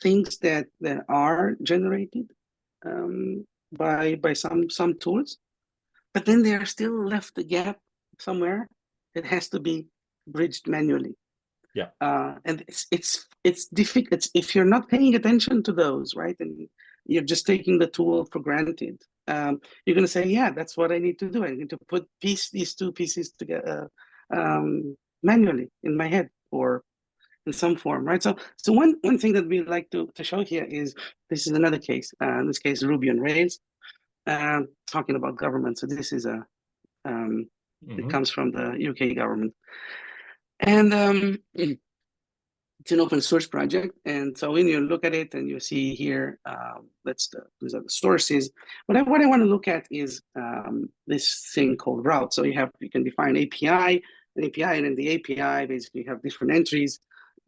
things that are generated by some tools, but then there still left a gap somewhere that has to be bridged manually. Yeah. And it's difficult if you're not paying attention to those, right? And you're just taking the tool for granted. You're going to say, yeah, that's what I need to do. I need to put these two pieces together manually in my head or in some form, right? So one thing that we like to show here is, this is another case. In this case, Ruby on Rails, talking about government. So this is it comes from the UK government. And it's an open source project. And so when you look at it and you see here, these are the sources. What I want to look at is this thing called route. So you can define an API, and in the API, basically you have different entries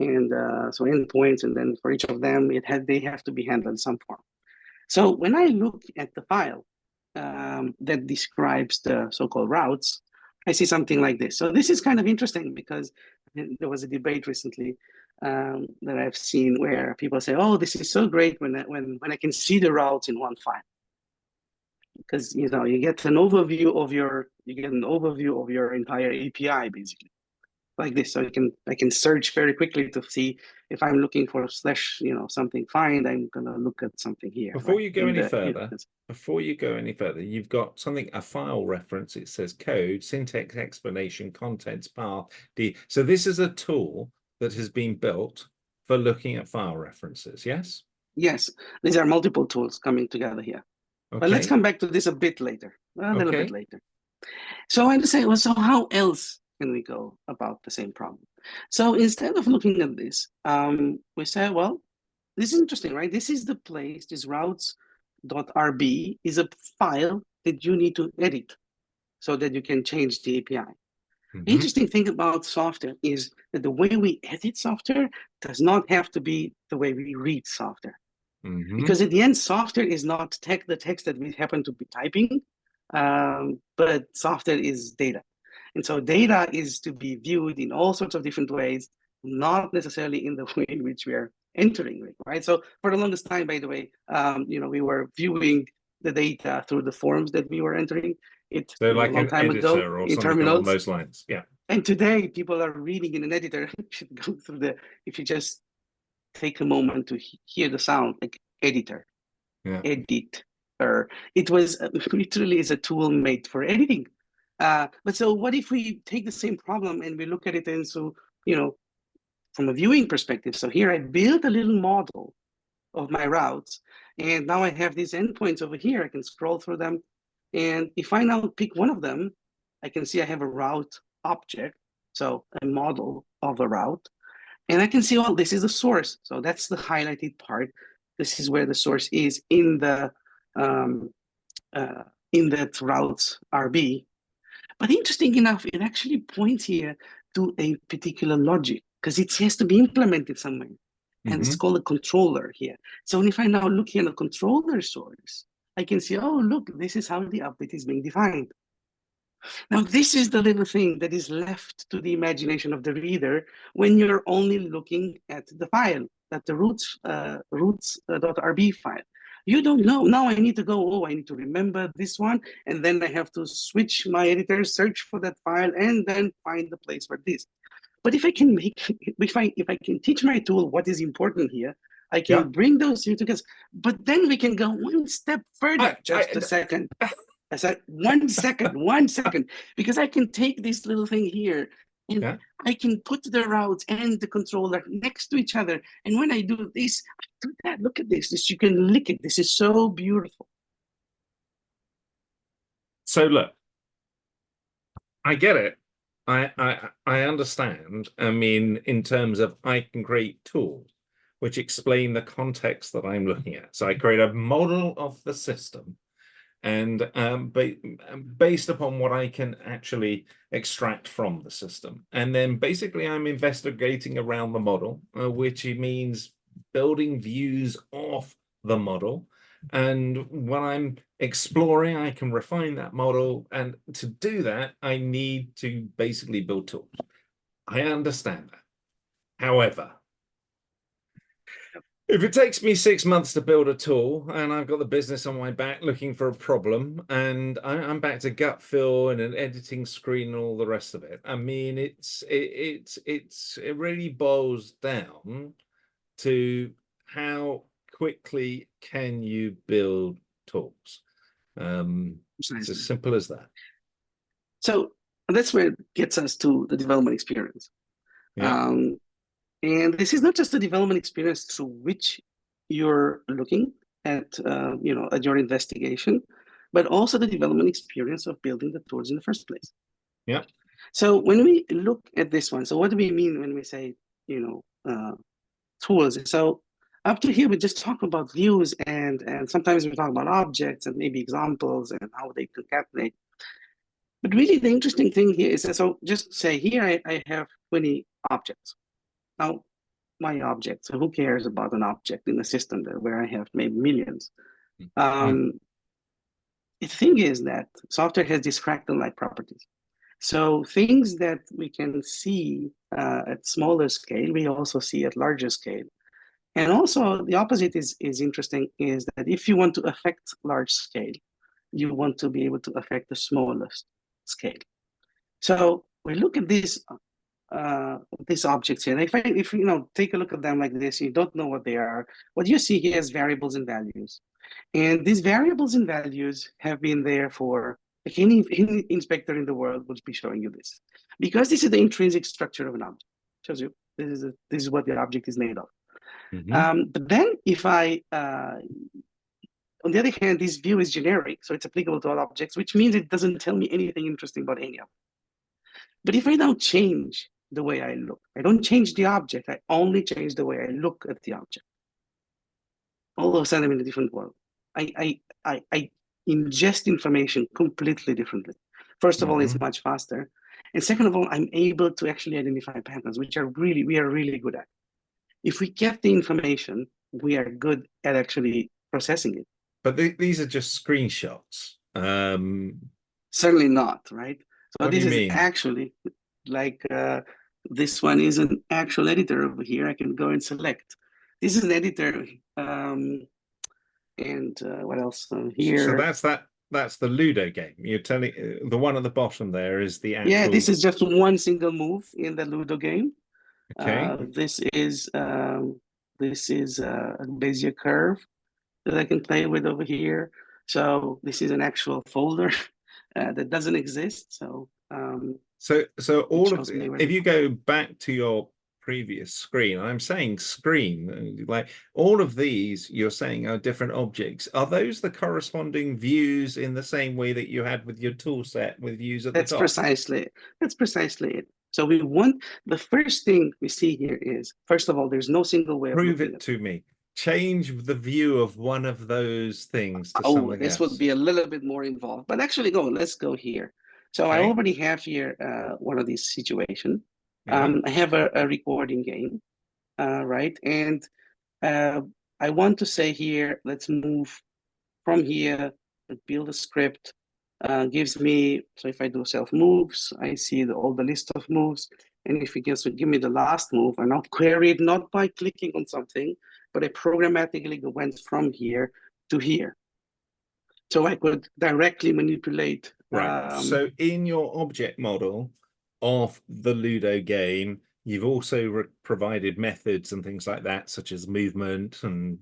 and so endpoints, and then for each of them, they have to be handled in some form. So when I look at the file that describes the so-called routes, I see something like this. So this is kind of interesting because there was a debate recently that I've seen where people say, "Oh, this is so great when I can see the routes in one file," because you get an overview of your entire API basically, like this. So I can search very quickly to see if I'm looking for slash something find. I'm gonna look at something here. Before you go any further, you've got a file reference. It says code, syntax explanation, contents, path, D. So this is a tool that has been built for looking at file references, yes? Yes, these are multiple tools coming together here. Okay. But let's come back to this a bit later, a little bit later. So I just say, well, so how else can we go about the same problem? So instead of looking at this, we say, well, this is interesting, right? This is the place, this routes.rb is a file that you need to edit so that you can change the API. The interesting thing about software is that the way we edit software does not have to be the way we read software. Because at the end, software is not the text that we happen to be typing, but software is data. And so data is to be viewed in all sorts of different ways, not necessarily in the way in which we are entering it, right? So for the longest time, by the way, we were viewing the data through the forms that we were entering. So like a long time ago or something along those lines, yeah. And today, people are reading in an editor. You should go through if you just take a moment to hear the sound, like editor, edit, or it was literally is a tool made for editing. But so what if we take the same problem and we look at it and so, from a viewing perspective. So here I built a little model of my routes, and now I have these endpoints over here. I can scroll through them. And if I now pick one of them, I can see I have a route object, so a model of a route. And I can see, oh, this is the source. So that's the highlighted part. This is where the source is um, in that routes RB. But interesting enough, it actually points here to a particular logic because it has to be implemented somewhere. And it's called a controller here. So if I now look here at the controller source, I can see, oh, look, this is how the update is being defined. Now, this is the little thing that is left to the imagination of the reader when you're only looking at the file, at the routes.rb file. You don't know. Now I need to go, oh, I need to remember this one, and then I have to switch my editor, search for that file, and then find the place for this. But if I can teach my tool what is important here, I can bring those two together. But then we can go one step further. Just a second. I said, 1 second, 1 second, because I can take this little thing here and I can put the routes and the controller next to each other. And when I do this, I do that. Look at this. You can lick it. This is so beautiful. So look, I get it. I understand. I mean, in terms of I can create tools which explain the context that I'm looking at. So I create a model of the system, and based upon what I can actually extract from the system. And then basically I'm investigating around the model, which means building views off the model. And when I'm exploring, I can refine that model. And to do that, I need to basically build tools. I understand that. However, if it takes me 6 months to build a tool and I've got the business on my back looking for a problem and I'm back to gut fill and an editing screen and all the rest of it, I mean, it really boils down to how quickly can you build tools. It's as simple as that. So that's where it gets us to the development experience. Yeah. And this is not just the development experience through which you're looking at, at your investigation, but also the development experience of building the tools in the first place. Yeah. So when we look at this one, so what do we mean when we say, tools? So up to here, we just talk about views and sometimes we talk about objects and maybe examples and how they concatenate. But really the interesting thing here is that, so just say here I have 20 objects. Now, my object, so who cares about an object in a system where I have maybe millions? The thing is that software has these fractal-like properties. So things that we can see at smaller scale, we also see at larger scale. And also the opposite is interesting, is that if you want to affect large scale, you want to be able to affect the smallest scale. So we look at these objects here. And if you take a look at them like this, you don't know what they are. What you see here is variables and values, and these variables and values have been there for any inspector in the world would be showing you this, because this is the intrinsic structure of an object. Shows you this is what the object is made of. But then if I on the other hand, this view is generic, so it's applicable to all objects, which means it doesn't tell me anything interesting about any of them. But if I now change the way I look, I don't change the object, I only change the way I look at the object. All of a sudden I'm in a different world. I ingest information completely differently. First of all, it's much faster. And second of all, I'm able to actually identify patterns, which we are really good at. If we get the information, we are good at actually processing it. But these are just screenshots. Certainly not, right? So what this do you is mean? actually like this one is an actual editor over here. I can go and select. This is an editor. And what else here? So that's the Ludo game. You're telling the one at the bottom there is the actual. Yeah, this is just one single move in the Ludo game. Okay. This is a Bezier curve that I can play with over here. So this is an actual folder that doesn't exist. So so all of if you go back to your previous screen, I'm saying screen, like all of these you're saying are different objects. Are those the corresponding views in the same way that you had with your tool set with views at the top? That's precisely it. So we want, the first thing we see here is, first of all, there's no single way of Prove looking it at it. to me. Change the view of one of those things to Oh, something this would else. be a little bit more involved, but actually let's go here. So I Okay. already have here one of these situations. Yeah. I have a recording game, right? And I want to say here, let's move from here, build a script, gives me, so if I do self moves, I see all the list of moves. And if it gives give me the last move, and I'll query it not by clicking on something, but I programmatically went from here to here. So I could directly manipulate. Right. So in your object model of the Ludo game, you've also provided methods and things like that, such as movement and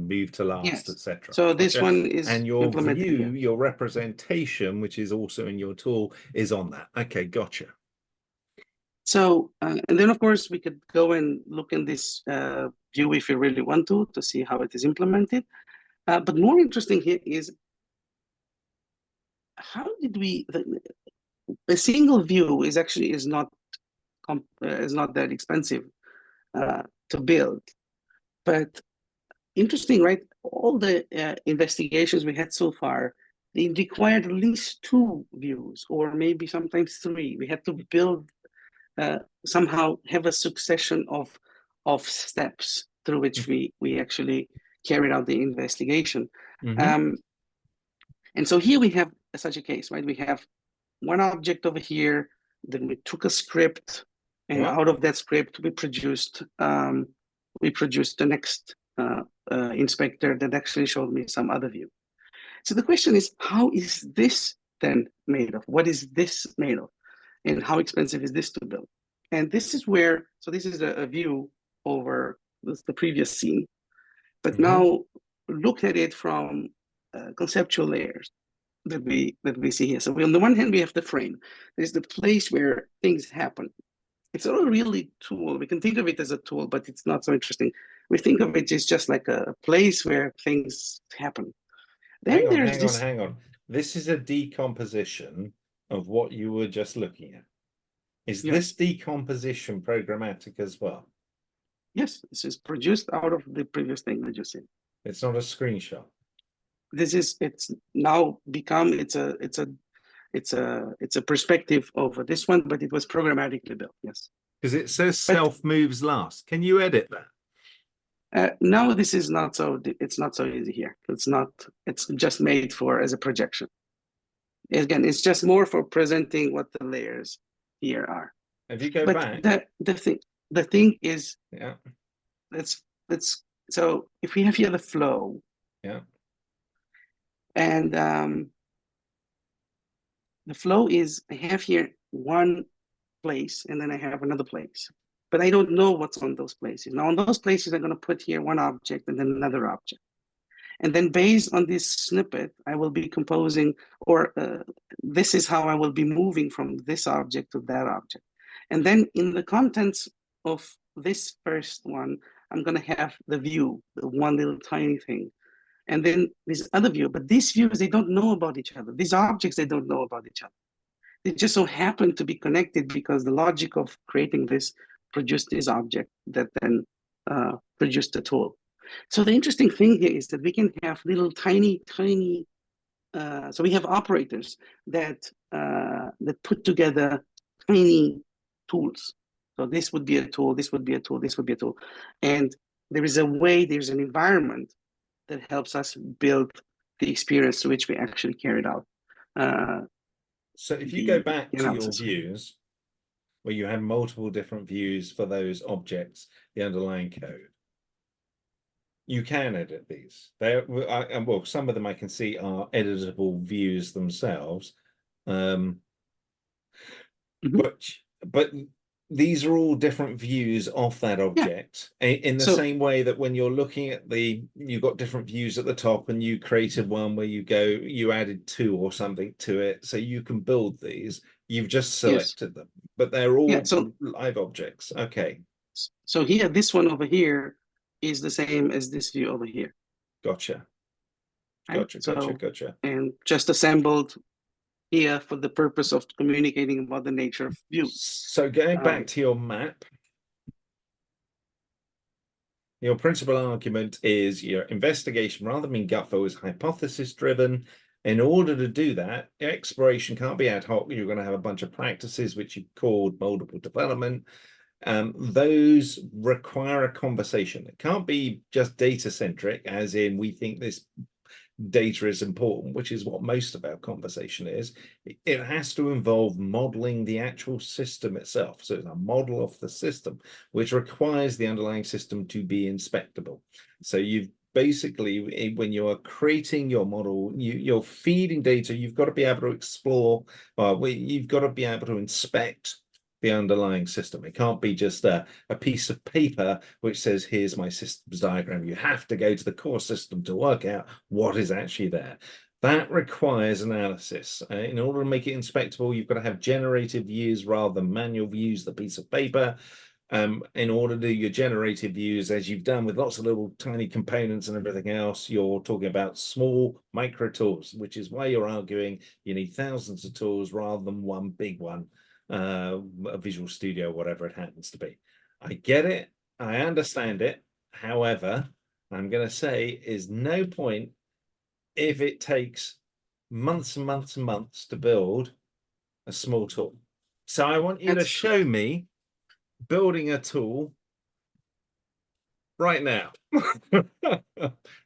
move to last, Yes. etc. So this Gotcha. one is And your implemented view, here. your representation, which is also in your tool, is on that. Okay, gotcha. So, and then of course we could go and look in this view if you really want to see how it is implemented. But more interesting here is how did we, a single view is actually is not that expensive to build. But interesting, right? All the investigations we had so far, they required at least 2 views or maybe sometimes 3. We had to build somehow have a succession of steps through which we actually carried out the investigation. And so here we have such a case, right? We have one object over here, then we took a script, and Yeah. out of that script we produced the next inspector that actually showed me some other view. So the question is, how is this then made of? What is this made of? And how expensive is this to build? And this is where, so this is a view over the previous scene, but now look at it from conceptual layers that we see here. So on the one hand, we have the frame. There's the place where things happen. It's not a really tool. We can think of it as a tool, but it's not so interesting. We think of it as just like a place where things happen. Then Hang on. This is a decomposition of what you were just looking at. Is this decomposition programmatic as well? Yes, this is produced out of the previous thing that you said. It's not a screenshot. It's now become it's a perspective over this one, but it was programmatically built. Yes, because it says self moves last. Can you edit that? No, this is not so. It's not so easy here. It's just made for as a projection. Again, it's just more for presenting what the layers here are. If you go but back, the thing is, yeah. Let's so if we have here the flow, yeah, and the flow is I have here one place and then I have another place, but I don't know what's on those places. Now on those places, I'm going to put here one object and then another object. And then based on this snippet, I will be composing, or this is how I will be moving from this object to that object. And then in the contents of this first one, I'm going to have the view, the one little tiny thing. And then this other view, but these views, they don't know about each other. These objects, they don't know about each other. They just so happen to be connected because the logic of creating this produced this object that then produced the tool. So the interesting thing here is that we can have little tiny, so we have operators that put together tiny tools. So this would be a tool, this would be a tool, this would be a tool. And there's an environment that helps us build the experience to which we actually carried out. So if you go back to your views, where you have multiple different views for those objects, the underlying code, you can edit these. Well, some of them I can see are editable views themselves. But these are all different views of that object, in the same way that when you're looking at you've got different views at the top, and you created one where you added 2 or something to it, so you can build these. You've just selected them, but they're all live objects. Okay. So here, this one over here is the same as this view over here. Gotcha. Right? Gotcha. And just assembled here for the purpose of communicating about the nature of views. So going back to your map, your principal argument is your investigation, rather than gut is hypothesis driven. In order to do that, exploration can't be ad hoc. You're going to have a bunch of practices which you've called moldable development. Those require a conversation. It can't be just data centric, as in we think this data is important, which is what most of our conversation is. It has to involve modeling the actual system itself. So it's a model of the system, which requires the underlying system to be inspectable. So you've basically, when you're creating your model, you're feeding data, you've got to be able to explore, you've got to be able to inspect the underlying system. It can't be just a piece of paper which says, here's my systems diagram. You have to go to the core system to work out what is actually there. That requires analysis. In order to make it inspectable, you've got to have generative views rather than manual views, the piece of paper. In order to do your generative views, as you've done with lots of little tiny components and everything else, you're talking about small micro tools, which is why you're arguing you need thousands of tools rather than one big one, a Visual Studio, whatever it happens to be. I get it. I understand it. However, I'm going to say is no point if it takes months and months and months to build a small tool. So I want you to show me building a tool right now.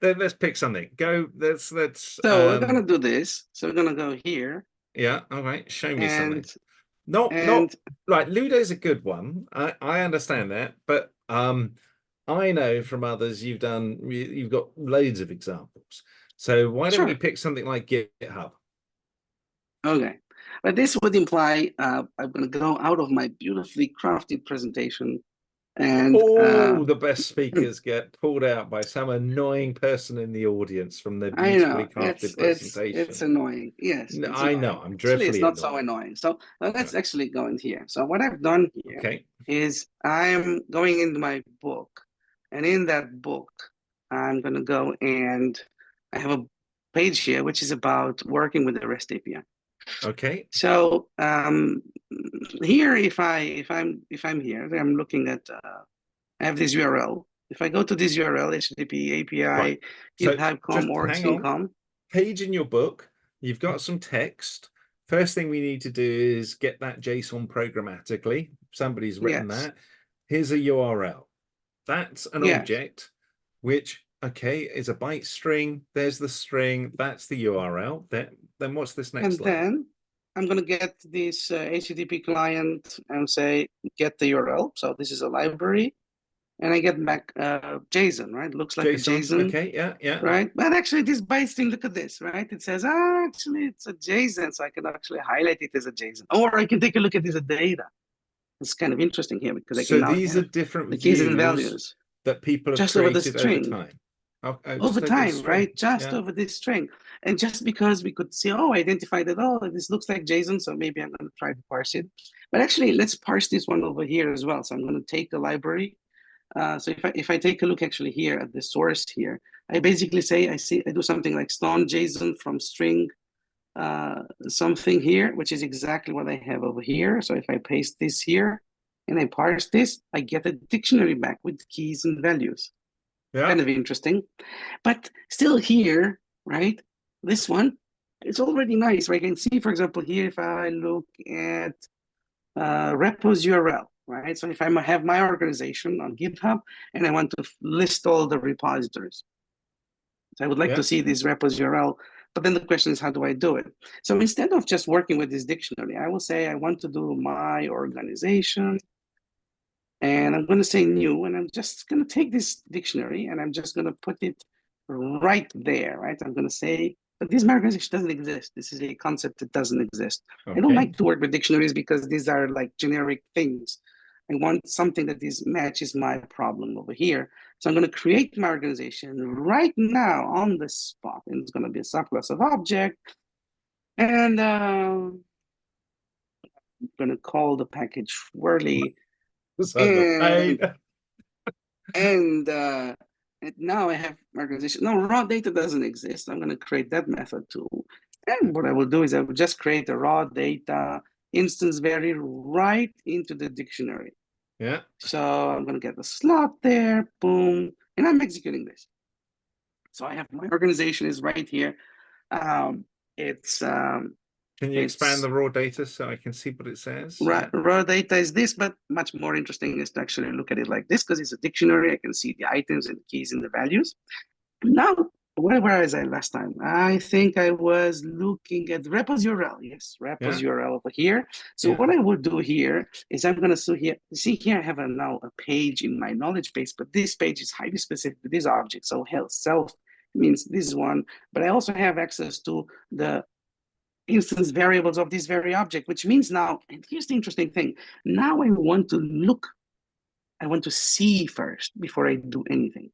Let's pick something. Go. Let's. So we're gonna do this. So we're gonna go here. Yeah. All right. Show me something. Not right. Ludo's a good one. I understand that, but I know from others you've got loads of examples. So why don't we pick something like GitHub? Okay, but this would imply I'm going to go out of my beautifully crafted presentation, and the best speakers get pulled out by some annoying person in the audience from their beautifully crafted presentation. It's annoying. Yes, I know. I'm dreadfully it's not so annoying. So let's actually go in here. So what I've done here is I'm going into my book, and in that book, I'm going to go and I have a page here which is about working with the REST API. Okay. So here, if I'm here, I'm looking at I have this URL. If I go to this URL, HTTP API, GitHub.com or Steam.com. Page in your book, you've got some text. First thing we need to do is get that JSON programmatically. Somebody's written that. Here's a URL. That's an object, which is a byte string. There's the string. That's the URL. Then what's this next layer? Then I'm going to get this HTTP client and say, get the URL. So this is a library. And I get back JSON, right? Looks like JSON. A JSON. Okay, yeah. Right? But actually this byte string, look at this, right? It says, actually it's a JSON. So I can actually highlight it as a JSON. Or I can take a look at this as data. It's kind of interesting here because I can now these are different the keys and values that people have just created over the string. Over time. Over time, right? Just over this string. And just because we could see, identify that, this looks like JSON, so maybe I'm going to try to parse it. But actually, let's parse this one over here as well. So I'm going to take the library. So if I take a look actually here at the source here, I basically say, I do something like stone JSON from string something here, which is exactly what I have over here. So if I paste this here and I parse this, I get a dictionary back with keys and values. Kind of interesting, but still here, right? This one, it's already nice. Right? I can see, for example, here, if I look at repos URL, right? So if I have my organization on GitHub and I want to list all the repositories, so I would like to see these repos URL, but then the question is, how do I do it? So instead of just working with this dictionary, I will say I want to do my organization. And I'm going to say new, and I'm just going to take this dictionary and I'm just going to put it right there, right? I'm going to say, but this organization doesn't exist. This is a concept that doesn't exist. I don't like to work with dictionaries because these are like generic things. I want something that matches my problem over here. So I'm going to create my organization right now on the spot. And it's going to be a subclass of object. And I'm going to call the package Wardley. And now I have my organization. No, raw data doesn't exist. I'm going to create that method too. And what I will do is I will just create a raw data instance vary right into the dictionary. Yeah. So I'm going to get the slot there, boom, and I'm executing this. So I have my organization is right here. Um, it's Can you expand the raw data so I can see what it says? raw data is this, but much more interesting is to actually look at it like this because it's a dictionary. I can see the items and the keys and the values. Now, where was I last time? I think I was looking at repos URL. Yes, repos URL over here. So what I would do here is I'm going to see here I have now a page in my knowledge base, but this page is highly specific to this object. So health self means this one, but I also have access to the instance variables of this very object, which means now, and here's the interesting thing, now I want to look, I want to see first before I do anything.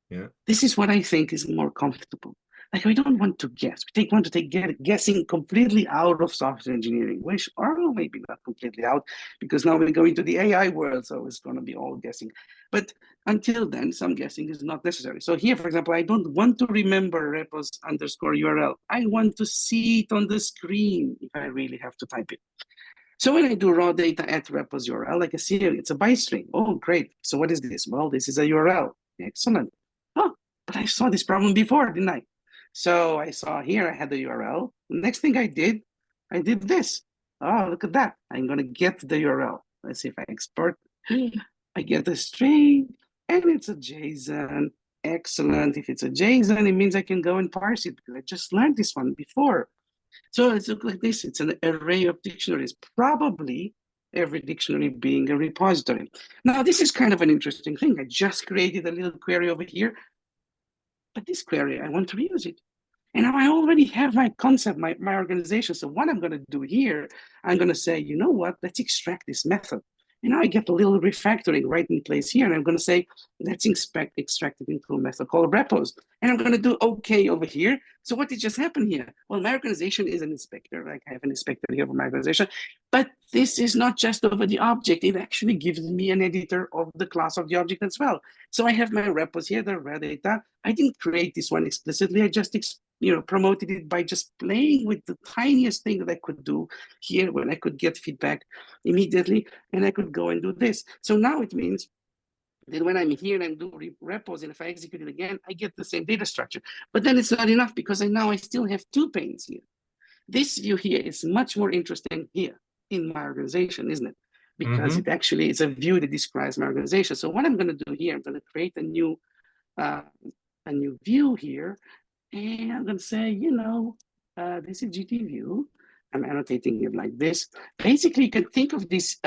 Yeah. This is what I think is more comfortable. Like, we don't want to guess. We want to take guessing completely out of software engineering, which, or maybe not completely out, because now we go into the AI world, so it's going to be all guessing. But until then, some guessing is not necessary. So here, for example, I don't want to remember repos underscore URL. I want to see it on the screen if I really have to type it. So when I do raw data at repos URL, like I see it's a byte string. Oh, great. So what is this? Well, this is a URL. Excellent. Oh, but I saw this problem before, didn't I? So I saw here I had the URL. Next thing I did this. Oh, look at that. I'm going to get the URL. Let's see if I export. I get the string and it's a JSON. Excellent. If it's a JSON, it means I can go and parse it because I just learned this one before. So it's like this. It's an array of dictionaries, probably every dictionary being a repository. Now, this is kind of an interesting thing. I just created a little query over here, but this query, I want to reuse it. And now I already have my concept, my organization. So what I'm going to do here, I'm going to say, you know what, let's extract this method. And now I get a little refactoring right in place here. And I'm going to say, let's extract it into a method called repos. And I'm going to do OK over here. So what did just happen here? Well, my organization is an inspector. Like I have an inspector here for my organization. But this is not just over the object. It actually gives me an editor of the class of the object as well. So I have my repos here, the raw data. I didn't create this one explicitly. I just promoted it by just playing with the tiniest thing that I could do here when I could get feedback immediately, and I could go and do this. So now it means that when I'm here and I'm doing repos, and if I execute it again, I get the same data structure. But then it's not enough because now I still have two panes here. This view here is much more interesting here in my organization, isn't it? Because it actually is a view that describes my organization. So what I'm going to do here, I'm going to create a new view here. And I'm going to say, this is GT view. I'm annotating it like this. Basically, you can think of these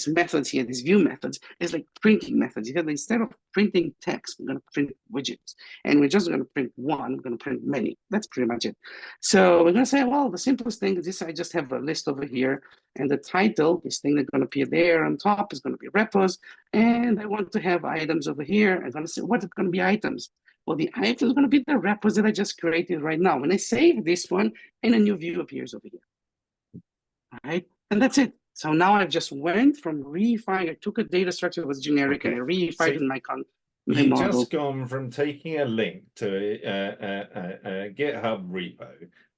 methods here, these view methods, as like printing methods. Because instead of printing text, we're going to print widgets. And we're just going to print one, we're going to print many. That's pretty much it. So we're going to say, well, the simplest thing is this. I just have a list over here. And the title, this thing that's going to appear there on top is going to be repos. And I want to have items over here. I'm going to say, what is going to be items? Well, the item is going to be the repos that I just created right now. When I save this one, and a new view appears over here. All right, and that's it. So now I've just went from refining. I took a data structure that was generic and I reified in my You've model. just gone from taking a link to a GitHub repo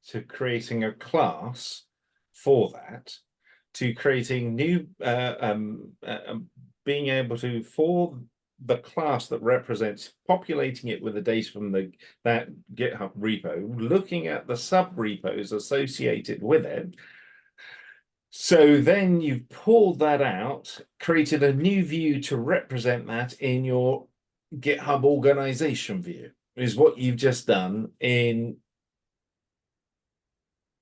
to creating a class for that, to creating new, being able to, for the class that represents, populating it with the data from that GitHub repo, looking at the sub repos associated with it. So then you've pulled that out, created a new view to represent that in your GitHub organization view, is what you've just done in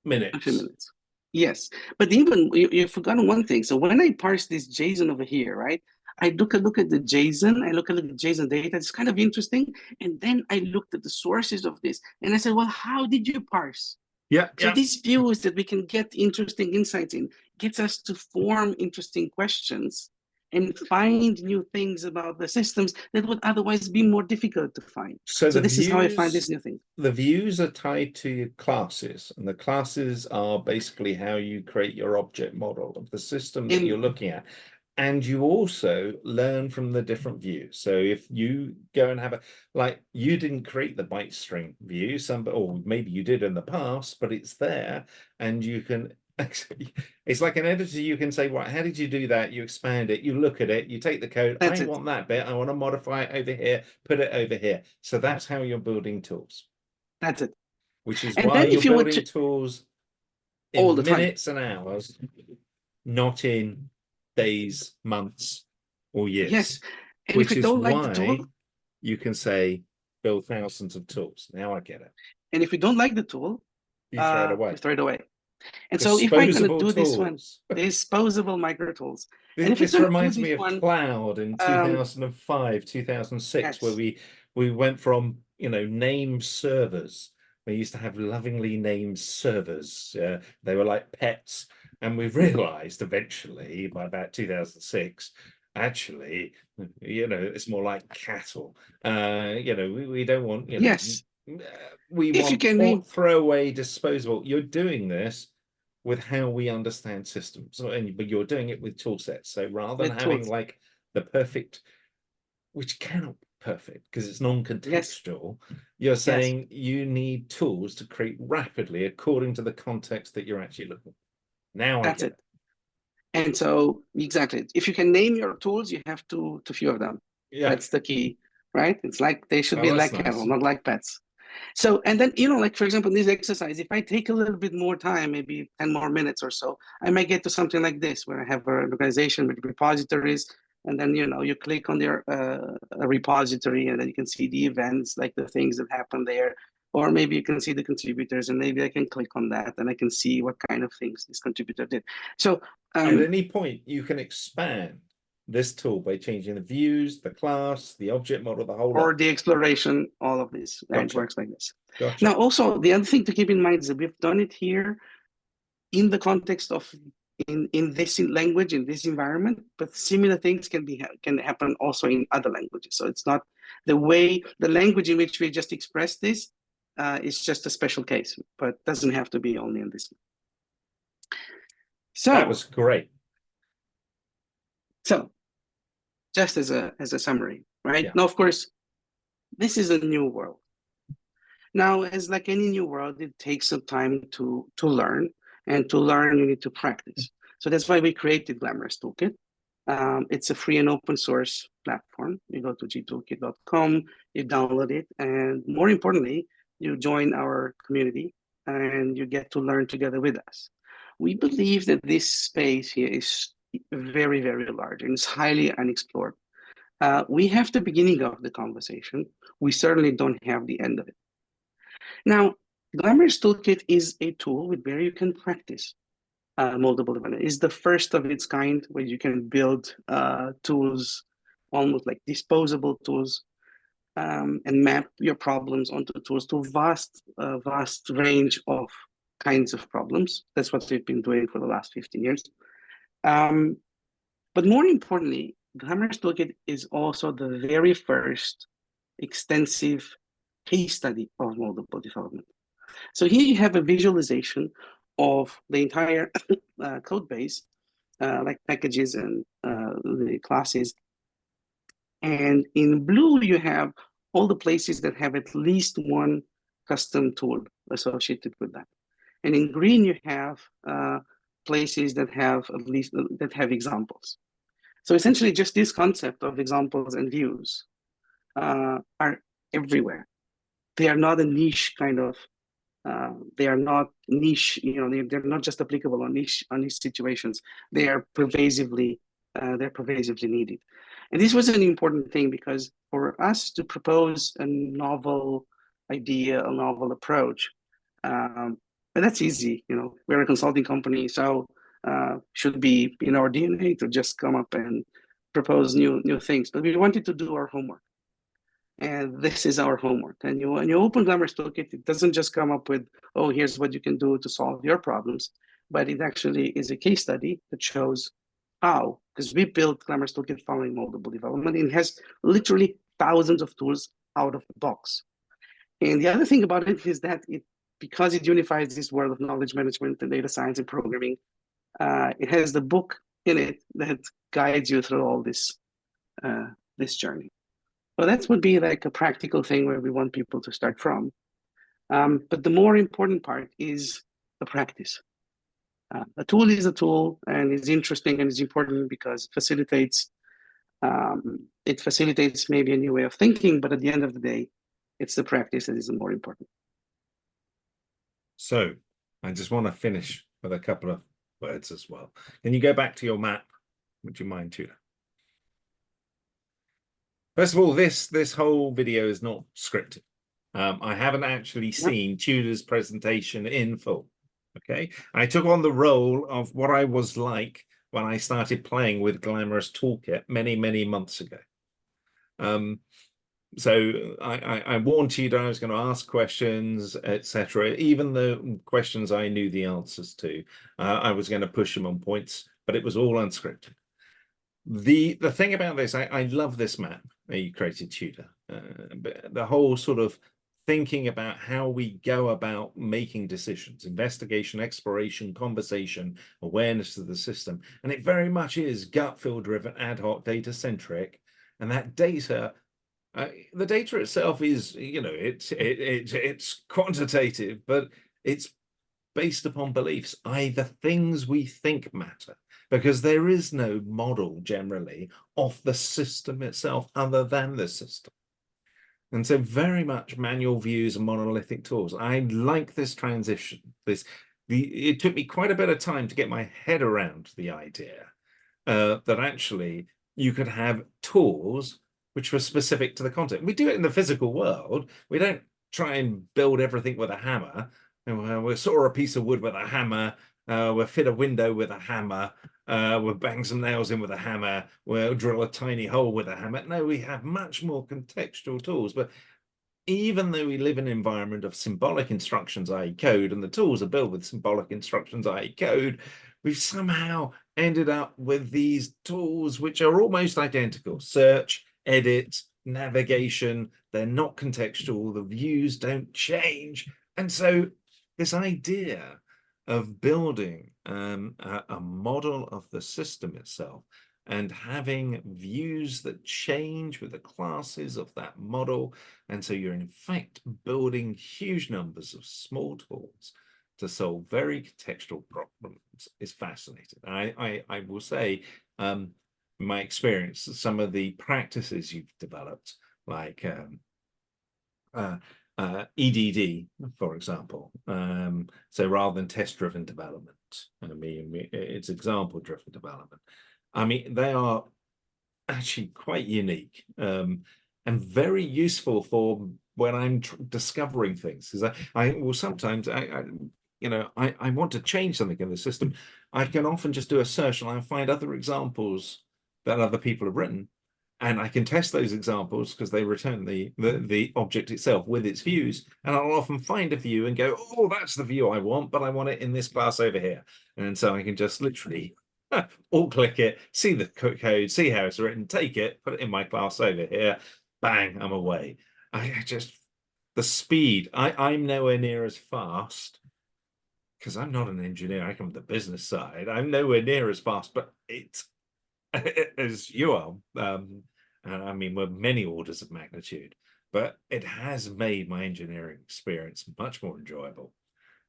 minutes. A few minutes. Yes, but even you've forgotten one thing. So when I parse this JSON over here, right? I look at the JSON, I look at the JSON data, it's kind of interesting. And then I looked at the sources of this and I said, well, how did you parse? Yeah. So these views that we can get interesting insights in gets us to form interesting questions and find new things about the systems that would otherwise be more difficult to find. So this is how I find this new thing. The views are tied to your classes, and the classes are basically how you create your object model of the system that you're looking at. And you also learn from the different views. So if you go and have a, like, you didn't create the byte string view, or maybe you did in the past, but it's there, and you can actually, it's like an editor. You can say, right, how did you do that? You expand it, you look at it, you take the code. That's I it. want that bit. I want to modify it over here, put it over here. So that's how you're building tools, That's it. which is And why then you're if you would building tools all the in time. minutes and hours, not in days, months, or years. Yes. And if Which you is don't like the why tool, you can say build thousands of tools. Now I get it. and if you don't like the tool, You throw it you away. throw it away. And so if I'm going to Disposable do this one, tools. disposable micro tools, and if I'm This going to do reminds this me of one, cloud in um, 2005, 2006, where yes, we went from, named servers. We used to have lovingly named servers. They were like pets. And we realized eventually by about 2006, actually, it's more like cattle. We don't want, yes, we if you want can name throwaway disposable. You're doing this with how we understand systems, but you're doing it with tool sets. So rather than with having tools, like the perfect, which cannot be perfect because it's yes, non-contextual, you're yes, saying you need tools to create rapidly according to the context that you're actually looking. Now I that's get it. it. And so exactly, if you can name your tools, you have to few of them. Yeah. That's the key, right? It's like they should Oh, be that's like cattle, nice. not like pets. So, and then, like, for example, in this exercise, if I take a little bit more time, maybe 10 more minutes or so, I might get to something like this, where I have an organization with repositories, and then, you click on their a repository, and then you can see the events, like the things that happen there. Or maybe you can see the contributors, and maybe I can click on that, and I can see what kind of things this contributor did. So, At any point, you can expand this tool by changing the views, the class, the object model, the whole or lot. the exploration, all of this, it Gotcha. works like this. Gotcha. Now, also, the other thing to keep in mind is that we've done it here in the context of in this language, in this environment, but similar things can happen also in other languages. So it's not the language in which we just express this is just a special case, but doesn't have to be only in this. That So was great. just as a summary, right? Yeah. Now, of course, this is a new world. Now, as like any new world, it takes some time to learn, and to learn, you need to practice. So that's why we created Glamorous Toolkit. It's a free and open source platform. You go to gtoolkit.com, you download it, and more importantly, you join our community and you get to learn together with us. We believe that this space here is very, very large and it's highly unexplored. We have the beginning of the conversation. We certainly don't have the end of it. Now, Glamorous Toolkit is a tool with where you can practice moldable development. It's the first of its kind where you can build tools, almost like disposable tools, and map your problems onto tools to vast range of kinds of problems. That's what we've been doing for the last 15 years. But more importantly, Glamorous Toolkit is also the very first extensive case study of moldable development. So here you have a visualization of the entire code base, like packages and the classes. And in blue, you have all the places that have at least one custom tool associated with that. And in green, you have places that have at least that have examples. So essentially, just this concept of examples and views are everywhere. They are not a niche kind of they are not niche, they're not just applicable on niche situations. They are they're pervasively needed. And this was an important thing because for us to propose a novel idea, a novel approach, but that's easy. We're a consulting company, so should be in our DNA to just come up and propose new things. But we wanted to do our homework. And this is our homework. And when you open Glamorous Toolkit, it doesn't just come up with, oh, here's what you can do to solve your problems, but it actually is a case study that shows how, because we built Glamorous Toolkit following moldable development. And it has literally thousands of tools out of the box. And the other thing about it is that because it unifies this world of knowledge management and data science and programming, it has the book in it that guides you through all this journey. So that would be like a practical thing where we want people to start from. But the more important part is the practice. A tool is a tool, and it's interesting and it's important because it facilitates maybe a new way of thinking, but at the end of the day, it's the practice that is the more important. So I just want to finish with a couple of words as well. Can you go back to your map? Would you mind, Tudor? First of all, this whole video is not scripted. I haven't actually seen Tudor's presentation in full. Okay, I took on the role of what I was like when I started playing with Glamorous Toolkit many months ago. So I warned Tudor I was going to ask questions, etc. Even the questions I knew the answers to, I was going to push him on points, but it was all unscripted. The thing about this, I love this map that you created, Tudor. The whole sort of thinking about how we go about making decisions, investigation, exploration, conversation, awareness of the system. And it very much is gut feel driven, ad hoc, data centric. And that data, the data itself is, you know, it's quantitative, but it's based upon beliefs, either things we think matter, because there is no model generally of the system itself other than the system. And so very much manual views and monolithic tools. I like this transition. It took me quite a bit of time to get my head around the idea that actually you could have tools which were specific to the content. We do it in the physical world. We don't try and build everything with a hammer. We'll saw a piece of wood with a hammer. We'll fit a window with a hammer. We'll bang some nails in with a hammer. We'll drill a tiny hole with a hammer. No, we have much more contextual tools. But even though we live in an environment of symbolic instructions, i.e. code, and the tools are built with symbolic instructions, i.e. code, we've somehow ended up with these tools which are almost identical. Search, edit, navigation, they're not contextual, the views don't change. And so this idea of building a model of the system itself and having views that change with the classes of that model. And so you're in fact building huge numbers of small tools to solve very contextual problems is fascinating. I will say, in my experience, some of the practices you've developed, like EDD, for example. So rather than test-driven development, I mean, it's example-driven development. I mean, they are actually quite unique and very useful for when I'm discovering things. Because I will sometimes, you know, I want to change something in the system. I can often just do a search and I find other examples that other people have written. And I can test those examples because they return the object itself with its views. And I'll often find a view and go, oh, that's the view I want, but I want it in this class over here. And so I can just literally alt click it, see the code, see how it's written, take it, put it in my class over here, bang, I'm away. I just, the speed, I'm nowhere near as fast because I'm not an engineer. I come from the business side. I'm nowhere near as fast, but it's as you are. I mean, we're many orders of magnitude, but it has made my engineering experience much more enjoyable.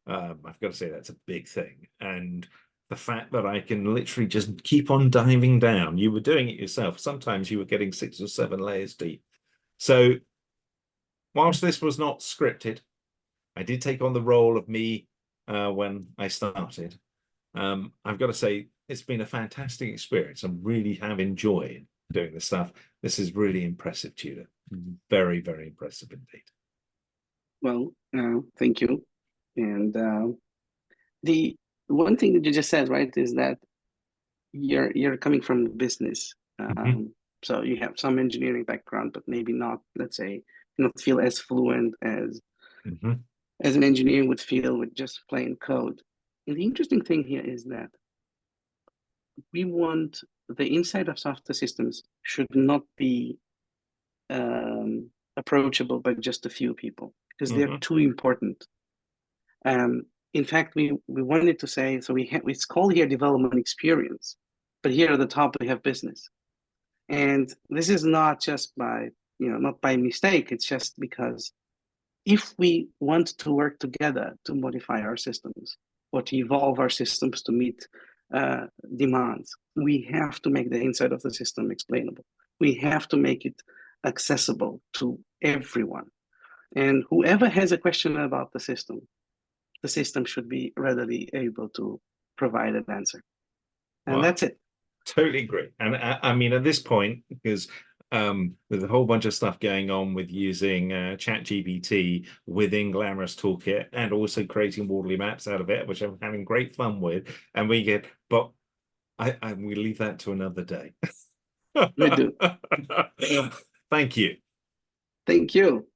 I've got to say that's a big thing. And the fact that I can literally just keep on diving down. You were doing it yourself. Sometimes you were getting 6 or 7 layers deep. So whilst this was not scripted, I did take on the role of me when I started. I've got to say, it's been a fantastic experience. I really have enjoyed doing this stuff. This is really impressive, Tudor. Very, very impressive indeed. Well, thank you. And the one thing that you just said, right, is that you're coming from business. So you have some engineering background, but maybe not, let's say, not feel as fluent as an engineer would feel with just plain code. And the interesting thing here is that we want the inside of software systems should not be approachable by just a few people because they're too important. In fact, we wanted to say, so it's called here development experience, but here at the top we have business. And this is not just by, not by mistake. It's just because if we want to work together to modify our systems or to evolve our systems to meet demands, we have to make the inside of the system explainable. We have to make it accessible to everyone. And whoever has a question about the system should be readily able to provide an answer. And Wow. that's it. Totally agree. And I mean, at this point, because with a whole bunch of stuff going on with using ChatGPT within Glamorous Toolkit and also creating Wardley Maps out of it, which I'm having great fun with, and but we leave that to another day. We do. Thank you. Thank you.